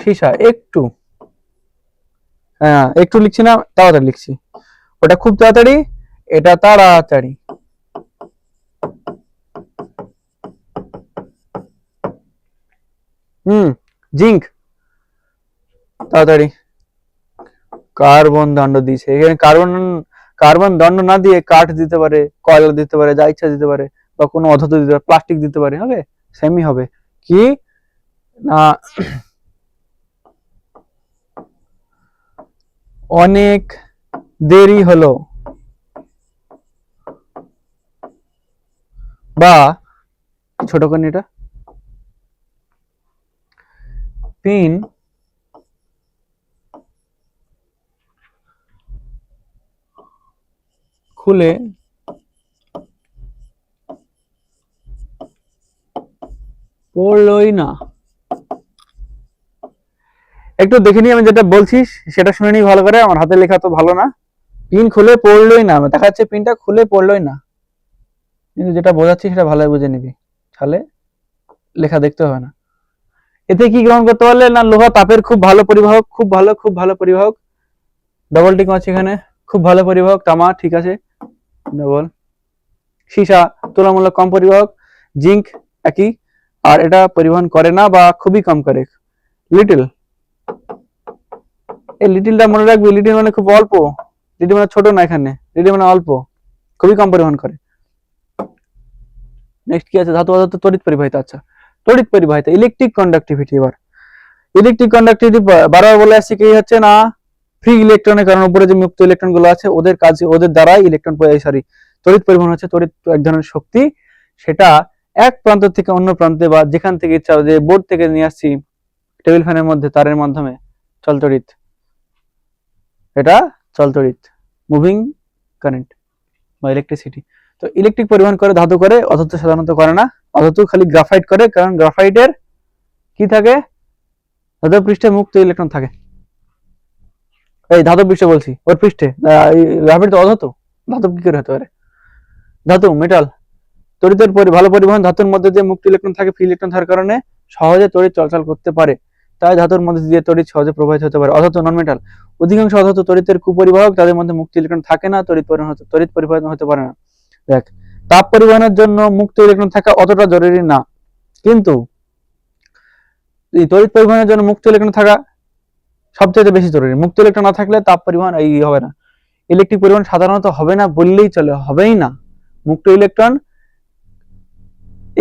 সীসা একটু, হ্যাঁ একটু লিখছি না, তাড়াতাড়ি লিখছি, ওটা খুব তাড়াতাড়ি, এটা তাড়াতাড়ি। জিঙ্ক তাড়াতাড়ি। কার্বন দণ্ড দিয়েছে এখানে, কার্বন দণ্ড না দিয়ে কাঠ দিতে পারে, কয়লা দিতে পারে, যা ইচ্ছা দিতে পারে, বা কোনো অধাতু দিতে পারে, প্লাস্টিক দিতে পারে, হবে সেমই হবে, কি না অনেক দেরি হলো, বা ছোট করে এটা, পিন খুলে পড়লই না। একটু দেখে নি আমি যেটা বলছিস সেটা শুনে নি ভালো করে, আমার হাতে লেখা তো ভালো না। পিন খুলে পড়লই না, দেখা যাচ্ছে পিনটা খুলে পড়লই না, কিন্তু যেটা বোঝাচ্ছি সেটা ভালো বুঝে নিবি, তাহলে লেখা দেখতে হবে না। এতে কি গ্রহণ করতে পারলে না, লোহা তাপের খুব ভালো পরিবাহক, খুব ভালো পরিবাহক, ডবল টিক আছে এখানে, খুব ভালো পরিবাহক। তামা ঠিক আছে, ডবল। সীসা তুলনামূলক কম পরিবাহক, জিঙ্ক একই, আর এটা পরিবহন করে না বা খুবই কম করে। লিটল, এই লিটিলটা মনে রাখবি, লিটিল মানে খুব অল্প, লিটিল মানে ছোট না, এখানে লিটিল মানে অল্প, খুবই কম পরিবহন করে। নেক্সট কি আছে, ধাতু অধাতু তড়িৎ পরিবাহিত। আচ্ছা, তড়িৎ পরিবাহিত, ইলেকট্রিক কন্ডাক্টিভিটি। এবার ইলেকট্রিক কন্ডাক্টিভিটি বারবার বলে আসছি কি হচ্ছে না, ফ্রি ইলেকট্রনের কারণ উপরে যে মুক্ত ইলেকট্রন গুলো আছে ওদের কাজে, ওদের দ্বারাই ইলেকট্রন, সরি, তড়িৎ পরিবহন হচ্ছে, তড়িৎ এক ধরনের শক্তি, সেটা এক প্রান্ত থেকে অন্য প্রান্তে বা যেখান থেকে ইচ্ছা, যে বোর্ড থেকে নিয়ে আসছি টেবিল ফ্যানের মধ্যে তারের মাধ্যমে, চল তড়িৎ, এটা চল তড়িৎ, মুভিং কারেন্ট বা ইলেকট্রিসিটি। তো ইলেকট্রিক পরিবহন করে, ধাতু করে, অধাতু সাধারণত করে না। অধাতু খালি গ্রাফাইট করে, কারণ গ্রাফাইটের কি থাকে, ধাতব পৃষ্ঠে মুক্ত ইলেকট্রন থাকে। এই ধাতব পৃষ্ঠে বলছি, ওর পৃষ্ঠে, গ্রাফাইট তো অধাতু, ধাতব কি করে হতে পারে, ধাতু মেটাল। তড়িতের ভালো পরিবহন, ধাতুর মধ্যে দিয়ে মুক্ত ইলেকট্রন থাকে, ফ্রি ইলেকট্রন থাকার কারণে সহজে তড়িৎ চলাচল করতে পারে, তাই ধাতুর মধ্যে দিয়ে তড়িৎ সহজে প্রবাহিত হতে পারে। অধাতু নন মেটাল, অধিকাংশ অধাতু তড়িতের কুপরিবাহক, তাদের মধ্যে মুক্ত ইলেকট্রন থাকে না, তড়িৎ পরিবহন হতে পারে না। দেখ, তাপ পরিবহনের জন্য মুক্ত ইলেকট্রন থাকা অতটা জরুরি না, কিন্তু এই তড়িৎ পরিবহনের জন্য মুক্ত ইলেকট্রন থাকা সবচেয়ে বেশি জরুরি। মুক্ত ইলেকট্রন না থাকলে তাপ পরিবহন এই হবে না, ইলেকট্রিক পরিবহন সাধারণত হবে না বললেই চলে, হবেই না। মুক্ত ইলেকট্রন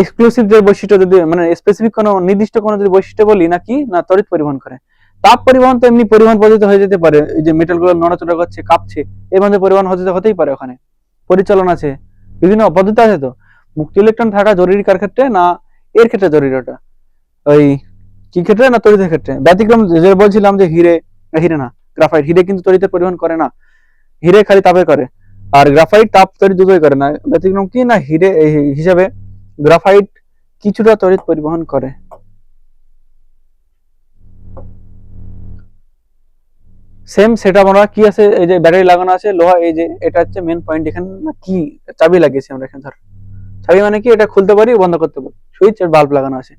এক্সক্লুসিভ যে বৈশিষ্ট্য, যদি মানে স্পেসিফিক কোনো নির্দিষ্ট কোনো যদি বৈশিষ্ট্য বলি নাকি না, তড়িৎ পরিবহন করে। তাপ পরিবহন তো এমনি পরিবহন পদ্ধতি হয়ে যেতে পারে, এই যে মেটাল গুলো নড়াচড়া করছে, কাঁপছে, এর মধ্যে পরিবহন হতেই পারে, ওখানে পরিচালন আছে, বিভিন্ন পদ্ধতি আছে। তো মুক্ত ইলেকট্রন থাকা জরুরি কার ক্ষেত্রে না, এর ক্ষেত্রে জরুরি, ওটা ওই কি ক্ষেত্রে না, তড়িতের ক্ষেত্রে। ব্যতিক্রম যে বলছিলাম যে হিরে, হিরে না গ্রাফাইট, হিরে কিন্তু তড়িতের পরিবহন করে না, হিরে খালি তাপের করে, আর গ্রাফাইট তাপ তড়িৎ দুটোই করে না। ব্যতিক্রম কি না, হিরে হিসাবে গ্রাফাইট কিছুটা তড়িৎ পরিবহন করে। সেম সেটা আমরা কি আছে, এই যে ব্যাটারি লাগানো আছে লোহা, এই যে এটা হচ্ছে মেন পয়েন্ট, এখানে কি চাবি লাগিয়েছি আমরা এখানে, ধর চাবি মানে কি, এটা খুলতে পারি বন্ধ করতে পারি, সুইচ আর বাল্ব লাগানো আছে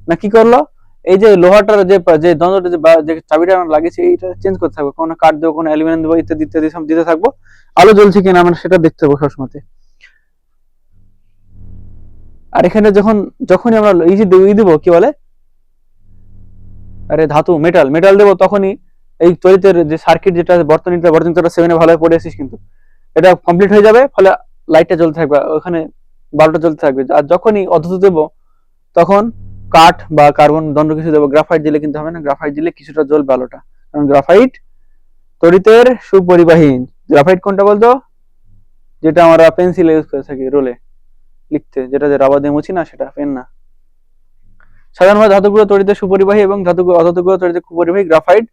না, কি করলো এই যে লোহাটার যে যে দ্বন্দ্বটা যে চাবিটা আমরা লাগিয়েছি, এইটা চেঞ্জ করতে থাকবো, কোনো কাঠ দেবো, কোনো অ্যালুমিনিয়াম দেবো, ইত্যাদি ইত্যাদি সব দিতে থাকবো, আলো জ্বলছে কিনা আমরা সেটা দেখতে থাকবো সবসময়। আর এখানে যখনই আমরা ই দেবো, কি বলে, আরে ধাতু মেটাল মেটাল দেবো, তখনই এই তড়িতের যে সার্কিট, যেটা বর্তনীটা 7-এ ভালোভাবে পড়ে আসিস কিন্তু, এটা কমপ্লিট হয়ে যাবে, ফলে লাইটটা জ্বলতে থাকবে, ওখানে বাল্বটা জ্বলতে থাকবে। আর যখনই অধাতু দেবো, তখন কাঠ বা কার্বন দণ্ড কিছু দেবো, গ্রাফাইট দিলে কিন্তু হবে না, গ্রাফাইট দিলে কিছুটা জ্বলবে আলোটা, কারণ গ্রাফাইট তড়িতের সুপরিবাহী। গ্রাফাইট কোনটা বলতো, যেটা আমরা পেন্সিলে ইউজ করে থাকি, রোলে লিখতে, যেটা যে রাবার দিয়ে মুছি না, সেটা পেন না। সাধারণভাবে ধাতুগুলো তড়িতে সুপরিবাহী এবং অধাতুগুলো তড়িতে কুপরিবাহী। গ্রাফাইট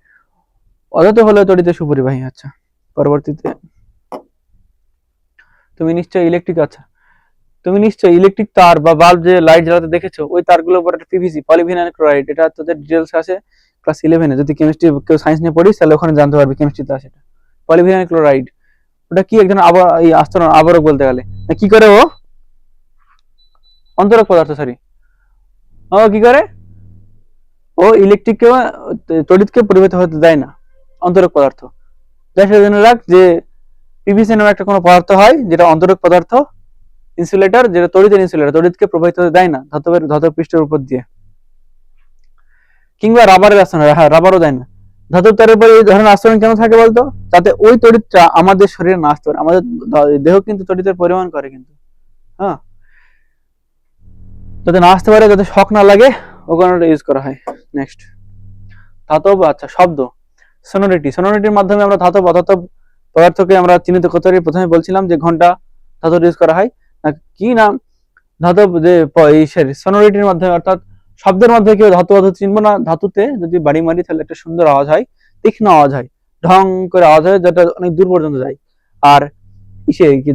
অধাতু হলেও তড়িতে সুপরিবাহী। আচ্ছা, পরবর্তীতে তুমি নিশ্চয়ই ইলেকট্রিক, আচ্ছা তুমি নিশ্চয়ই ইলেকট্রিক তার বা বাল্ব যে লাইট জ্বালাতে দেখেছো, ওই তারগুলোর উপর একটা পিভিসি, পলিভিনাইল ক্লোরাইড, এটা তোদের ডিটেলস আছে ক্লাস 11-এ, যদি কেমিস্ট্রি কেউ সায়েন্স নিয়ে পড়িস তাহলে ওখানে জানতে পারবি, কেমিস্ট্রিতে আছে এটা, পলিভিনাইল ক্লোরাইড। ওটা কি একজন এই আস্তরণ আবরক বলতে গেলে, কি করে ও, অন্তরক পদার্থ, সরি, ও কি করে, ও ইলেকট্রিককে তড়িৎকে পরিবাহিত হতে দেয় না, অন্তরক পদার্থ। যাই জন্য রাখ যে পিভিসি নামে একটা কোনো পদার্থ হয় যেটা অন্তরক পদার্থ, ইনসুলেটর, যেটা তড়িতের ইনসুলেটর, তড়িৎকে প্রবাহিত হতে দেয় না ধাতব পৃষ্ঠের উপর দিয়ে। কিংবা রাবারের আস্তরণ, হ্যাঁ রাবারও দেয় না। ধাতব তারের উপর এই ধরনের আস্তরণ কেন থাকে বলতো, যাতে ওই তড়িৎটা আমাদের শরীরে না আসতে পারে। আমাদের দেহ কিন্তু তড়িতের পরিবহন করে কিন্তু, হ্যাঁ, যাতে না আসতে পারে, যাতে শক না লাগে, ও কারণে ইউজ করা হয়। নেক্সট ধাতব, আচ্ছা শব্দ, সোনোরিটির মাধ্যমে আমরা ধাতব অধাতব পদার্থকে আমরা চিহ্নিত করতে পারি। প্রথমে বলছিলাম যে ঘন্টা ধাতব ইউজ করা হয় না কি নাম ধাতব যে সোনোরিটির মাধ্যমে, অর্থাৎ শব্দের মধ্যে কেউ ধাতু অধাতু চিনবো না, ধাতুতে যদি বাড়ি মারি তাহলে একটা সুন্দর আওয়াজ হয়, তীক্ষ্ণ আওয়াজ হয়, ঢং করে আওয়াজ হয়, যেটা অনেক দূর পর্যন্ত যায়। আর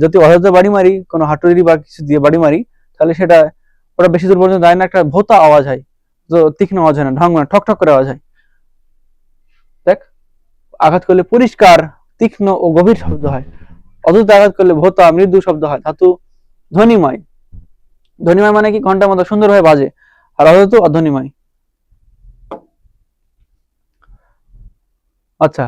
যদি অধাতু বাড়ি মারি, কোনো হাতুড়ি বা কিছু দিয়ে বাড়ি মারি, তাহলে সেটা ওটা বেশি দূর পর্যন্ত যায় না, একটা ভোতা আওয়াজ হয়, তো তীক্ষ্ণ আওয়াজ হয় না, ঢং মানে ঠক ঠক করে আওয়াজ হয়। দেখ, আঘাত করলে পরিষ্কার তীক্ষ্ণ ও গভীর শব্দ হয়, অধাতু আঘাত করলে ভোতা মৃদু শব্দ হয়। ধাতু ধ্বনিময়, ধ্বনিময় মানে কি ঘন্টার মতো সুন্দরভাবে বাজে, আর অধাতু অধ্বনিময়। আচ্ছা,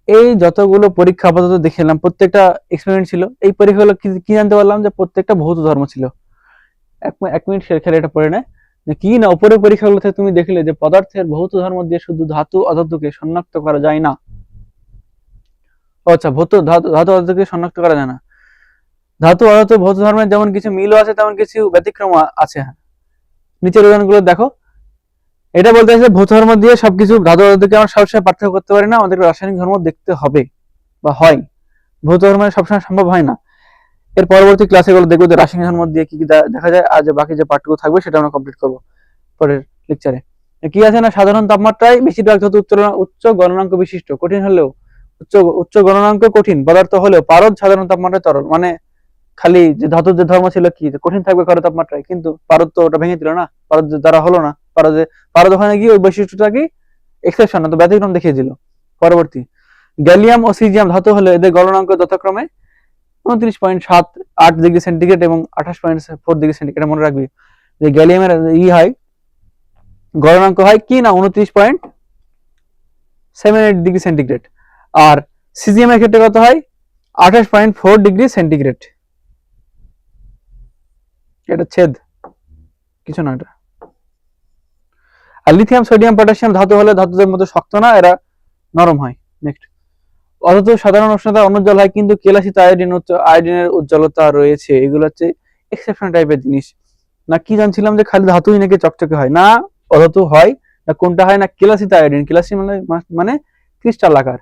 এই যতগুলো পরীক্ষা আপাতত দেখলাম, প্রত্যেকটা এক্সপেরিমেন্ট ছিল। এই পরীক্ষাগুলো কি জানতে পারলাম, যে প্রত্যেকটা ভৌত ধর্ম ছিল। এক মিনিট খেলে এটা পড়ে নেয় যে কি না, উপরের পরীক্ষাগুলো থেকে তুমি দেখলে যে পদার্থের ভৌত ধর্ম দিয়ে শুধু ধাতু অধাতুকে শনাক্ত করা যায় না। আচ্ছা, ধাতু অধাতুকে শনাক্ত করা যায় না। ধাতু অধাতু ভৌত ধর্মের যেমন কিছু মিলও আছে, তেমন কিছু ব্যতিক্রম আছে। নিচের উদাহরণগুলো দেখো। এটা বলতে চাইছে ভৌত ধর্ম দিয়ে সবকিছু ধাতু অধাতুকে আমরা সবসময় পার্থক্য করতে পারি না, আমাদেরকে রাসায়নিক ধর্ম দেখতে হবে বা হয়। ভৌত ধর্ম সবসময় সম্ভব হয় না। এর পরবর্তী ক্লাসে গুলো দেখবো যে রাসায়নিক ধর্ম দিয়ে কি কি দেখা যায়, আর যে বাকি যে পার্টটুকু থাকবে সেটা আমরা কমপ্লিট করবো পরের লেকচারে। কি আছে না, সাধারণ তাপমাত্রায় বেশিরভাগ ধাতু উচ্চ গলনাঙ্ক বিশিষ্ট, কঠিন হলেও উচ্চ গলনাঙ্ক কঠিন পদার্থ হলেও পারদ সাধারণ তাপমাত্রায় তরল। মানে খালি যে ধাতুর যে ধর্ম ছিল কি কঠিন থাকবে কারো তাপমাত্রায়, কিন্তু পারদ তো ওটা ভেঙে দিল না, পারদ দ্বারা হলো না, পারদ ওখানে গিয়ে ওই বৈশিষ্ট্যটা কি এক্সেপশন না, তো ব্যতিক্রম দেখিয়ে দিল। পরবর্তী, গ্যালিয়াম ও সিজিয়াম ধাতু হলে এদের গলনাঙ্ক যথাক্রমে 29.78 ডিগ্রি সেন্টিগ্রেড এবং 28.4 ডিগ্রি সেন্টিগ্রেড। মনে রাখবি যে গ্যালিয়ামের হয় গলনাঙ্ক হয় কি না 29.78 ডিগ্রি সেন্টিগ্রেড, আর সিজিএম এর ক্ষেত্রে কত হয় 28.4 ডিগ্রি সেন্টিগ্রেড। এটা ছেদ কিছু না এটা। আর লিথিয়াম সোডিয়াম পটাশিয়াম ধাতু হলে ধাতুদের মতো শক্ত না, এরা নরম হয়। নেক্সট, অধাতু সাধারণ উষ্ণতা অনুজ্জ্বল হয়, কিন্তু কেলাসিত আয়োডিনের উজ্জ্বলতা রয়েছে। এগুলো হচ্ছে এক্সেপশন টাইপের জিনিস। না কি জানছিলাম যে খালি ধাতুই নাকি চকচকে হয়, না অধাতু হয় না। কোনটা হয় না, কেলাসিত আয়োডিন। কেলাসি মানে ক্রিস্টাল আকার।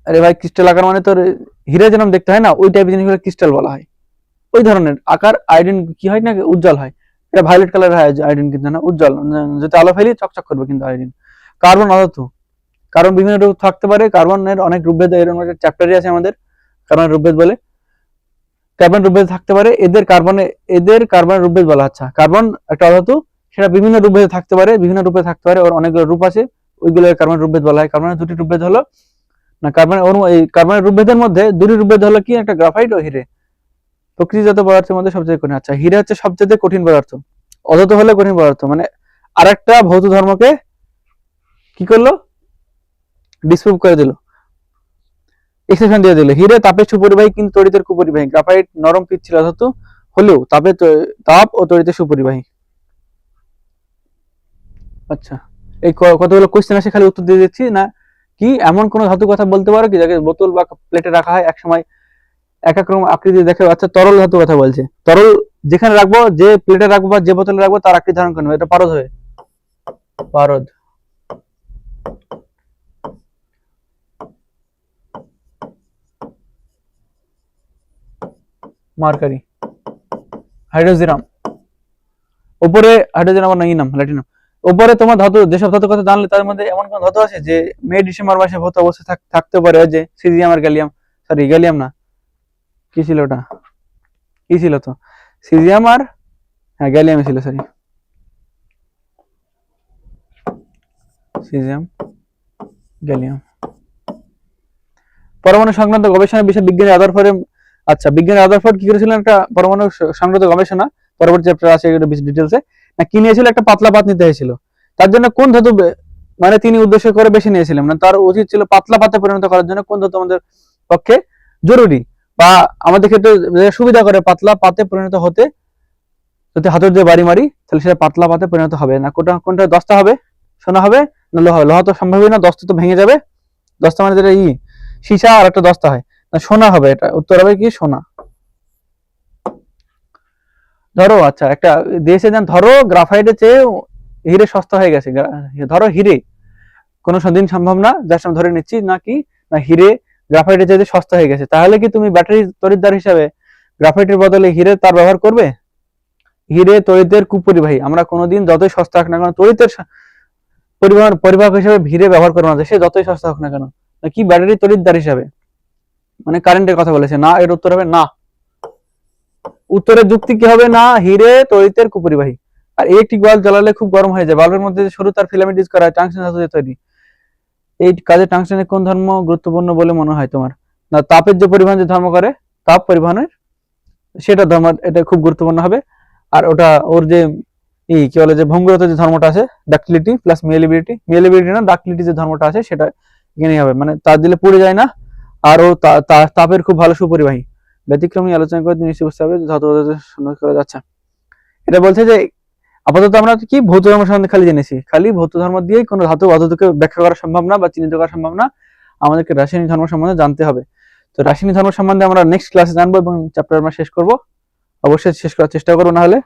আরে ভাই, ক্রিস্টাল আকার মানে তোর হীরা যেরকম দেখতে হয় না, ওই টাইপের জিনিসগুলো ক্রিস্টাল বলা হয়। ওই ধরনের আকার আয়োডিন কি হয় না, উজ্জ্বল হয়। এটা ভায়োলেট কালার হয় আয়োডিন, কিন্তু না উজ্জ্বল, যদি আলো ফেলি চকচক করবে কিন্তু আয়োডিন। কার্বন অধাতু, কার্বন বিভিন্ন রূপ থাকতে পারে, কার্বনের অনেক রূপভেদ, এরকম একটা চ্যাপ্টারই আছে আমাদের কার্বন রূপভেদ বলে। কার্বন রূপভেদ থাকতে পারে, এদের কার্বনের রূপভেদ বলা। আচ্ছা, কার্বন একটা অধাতু, সেটা বিভিন্ন রূপভেদে থাকতে পারে, বিভিন্ন রূপে থাকতে পারে, ওর অনেকগুলো রূপ আছে, ওইগুলো কার্বন রূপভেদ বলা হয়। কার্বনের দুটি রূপভেদ হলো না, কার্বনের রূপভেদের মধ্যে দুটি রূপভেদ হলো কি, একটা গ্রাফাইট ও হিরে। প্রকৃতিজাত পদার্থের মধ্যে সবচেয়ে কঠিন। আচ্ছা, হিরে হচ্ছে সবচেয়ে কঠিন পদার্থ, অধাতু হলে কঠিন পদার্থ, মানে আরেকটা ভৌত ধর্মকে কি করলো, ডিসপ্রুভ করে দিল, এক্সেপশন দিয়ে দিল। হিরে তাপের সুপরিবাহী কিন্তু তড়িতের কুপরিবাহী। গ্রাফাইট নরম পিচ্ছিল ধাতু হলেও তাপ ও তড়িতের সুপরিবাহী। আচ্ছা, এই কতগুলো কোশ্চেন আছে, খালি উত্তর দিয়ে দিচ্ছি না। কি এমন কোন ধাতু কথা বলতে পারো কি যাকে বোতল বা প্লেটে রাখা হয়, এক সময় এক এক রকম আকৃতি দেখে? আচ্ছা, তরল ধাতু কথা বলছে। তরল যেখানে রাখবো, যে প্লেটে রাখবো বা যে বোতলে রাখবো, তার আকৃতি ধারণ করবে, এটা পারদ হবে। পারদ। মার্কারি। হাইড্রোজেনাম, উপরে হাইড্রোজেনাম নাম ল্যাটিনাম। উপরে তোমার ধাতু, যেসব ধাতু কথা জানলে, তার মধ্যে এমন কোন ধাতু আছে যে মে ডিসেম্বর মাসে ভৌত অবস্থায় থাকতে পারে, যে সিজিয়াম আর গ্যালিয়াম। সরি, গ্যালিয়াম না, কি ছিল ওটা, কি ছিল তো, সিজিয়াম আর হ্যাঁ গ্যালিয়াম ছিল, সরি, সিজিয়াম গ্যালিয়াম। পরমাণু সংক্রান্ত গবেষণা বিষয়ে বিজ্ঞানী রাদারফোর্ড। আচ্ছা, বিজ্ঞানী রাদারফোর্ড কি করেছিলেন, একটা পরমাণু সংক্রান্ত গবেষণা, পরবর্তী চ্যাপ্টার আছে এগুলো বেশি ডিটেইলসে। না কি নিয়েছিল, একটা পাতলা পাত নিতে হয়েছিল। তার জন্য কোন ধাতু মানে তিনি উদ্দেশ্য করে বেশি নিয়েছিলেন, মানে তার উচিত ছিল পাতলা পাতে পরিণত করার জন্য কোন ধাতু আমাদের পক্ষে জরুরি, বা আমাদের ক্ষেত্রে সুবিধা করে পাতলা পাতে পরিণত হতে। যদি হাতের দিয়ে বাড়ি মারি তাহলে সেটা পাতলা পাতে পরিণত হবে না। কোনটা দস্তা হবে, সোনা হবে না লোহা হবে? লোহা তো সম্ভবই না, দস্তা তো ভেঙে যাবে। দস্তা মানে যেটা সীসা, আর একটা দস্তা হয় না, সোনা হবে। এটা উত্তর হবে কি, সোনা। ধরো, আচ্ছা, একটা দেশে যান, ধরো গ্রাফাইটের চেয়ে হিরে সস্তা হয়ে গেছে, ধরো হিরে কোনো দিন সম্ভব না, যার সময় ধরে নিচ্ছি না কি না হিরে গ্রাফাইটের চাইতে সস্তা হয়ে গেছে, তাহলে কি তুমি ব্যাটারি তড়িৎদ্বার হিসাবে গ্রাফাইটের বদলে হিরে তার ব্যবহার করবে? হিরে তড়িতের কুপরিবাহী, আমরা কোনোদিন যতই সস্তা হোক না কেন তড়িতের পরিবাহক হিসেবে হিরে ব্যবহার করবো না, সে যতই সস্তা হোক না কেন। কি ব্যাটারি তড়িৎদ্বার হিসাবে, মানে কারেন্টের কথা বলেছে না, এর উত্তর হবে না। উত্তরের যুক্তি কি হবে? না, হিরে তড়িতের কুপরিবাহী। আর ইলেকট্রিক বাল্ব জ্বালালে খুব গরম হয়ে যায়, বাল্বের মধ্যে সরু তার ফিলামেন্ট ইউজ করা হয় টাংস্টেন ধাতু দিয়ে তৈরি। এই কাজে টাংস্টেনের কোন ধর্ম গুরুত্বপূর্ণ বলে মনে হয় তোমার? না, তাপের যে পরিবহন যে ধর্ম করে, তাপ পরিবহনের সেটা ধর্ম, এটা খুব গুরুত্বপূর্ণ হবে। আর ওটা ওর যে কি বলে যে ভঙ্গুরতা যে ধর্মটা আছে, ডাক্টিলিটি প্লাস মিয়েলিবিলিটি না ডাক্টিলিটি যে ধর্মটা আছে সেটা এখানেই হবে, মানে তার দিলে পুড়ে যায় না, আর ও তাপের খুব ভালো সুপরিবাহী। ব্যতিক্রমী আলোচনা করে নিশ্চয়ই বুঝতে হবে ধাতু সন্ধান করা যাচ্ছে। এটা বলছে যে আপাতত আমরা কি ভৌত ধর্ম সম্বন্ধে খালি জেনেছি, খালি ভৌত ধর্ম দিয়েই কোনো ধাতু অধাতুকে ব্যাখ্যা করা সম্ভব না বা চিহ্নিত করা সম্ভব না, আমাদেরকে রাসায়নিক ধর্ম সম্বন্ধে জানতে হবে। তো রাসায়নিক ধর্ম সম্বন্ধে আমরা নেক্সট ক্লাসে জানবো এবং চ্যাপ্টার আমরা শেষ করব, অবশ্যই শেষ করার চেষ্টা করবো না হলে।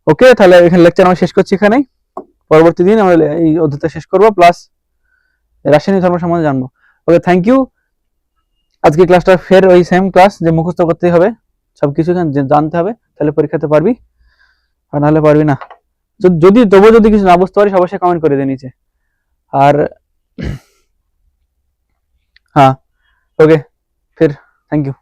ওকে, তাহলে এখানে লেকচার আমরা শেষ করছি এখানেই, পরবর্তী দিন আমরা এই অধ্যায়টা শেষ করব প্লাস রাসায়নিক ধর্ম সম্বন্ধে জানবো। ওকে, থ্যাংক ইউ। আজকে ক্লাসটা ফের ওই সেম ক্লাস, যে মুখস্থ করতে হবে সবকিছু জানতে হবে, তাহলে পরীক্ষাতে পারবি, আর নাহলে পারবি না। যদি কিছু না বুঝতে পারিস অবশ্যই কমেন্ট করে দে নিচে। আর হ্যাঁ, ওকে, ফির থ্যাংক ইউ।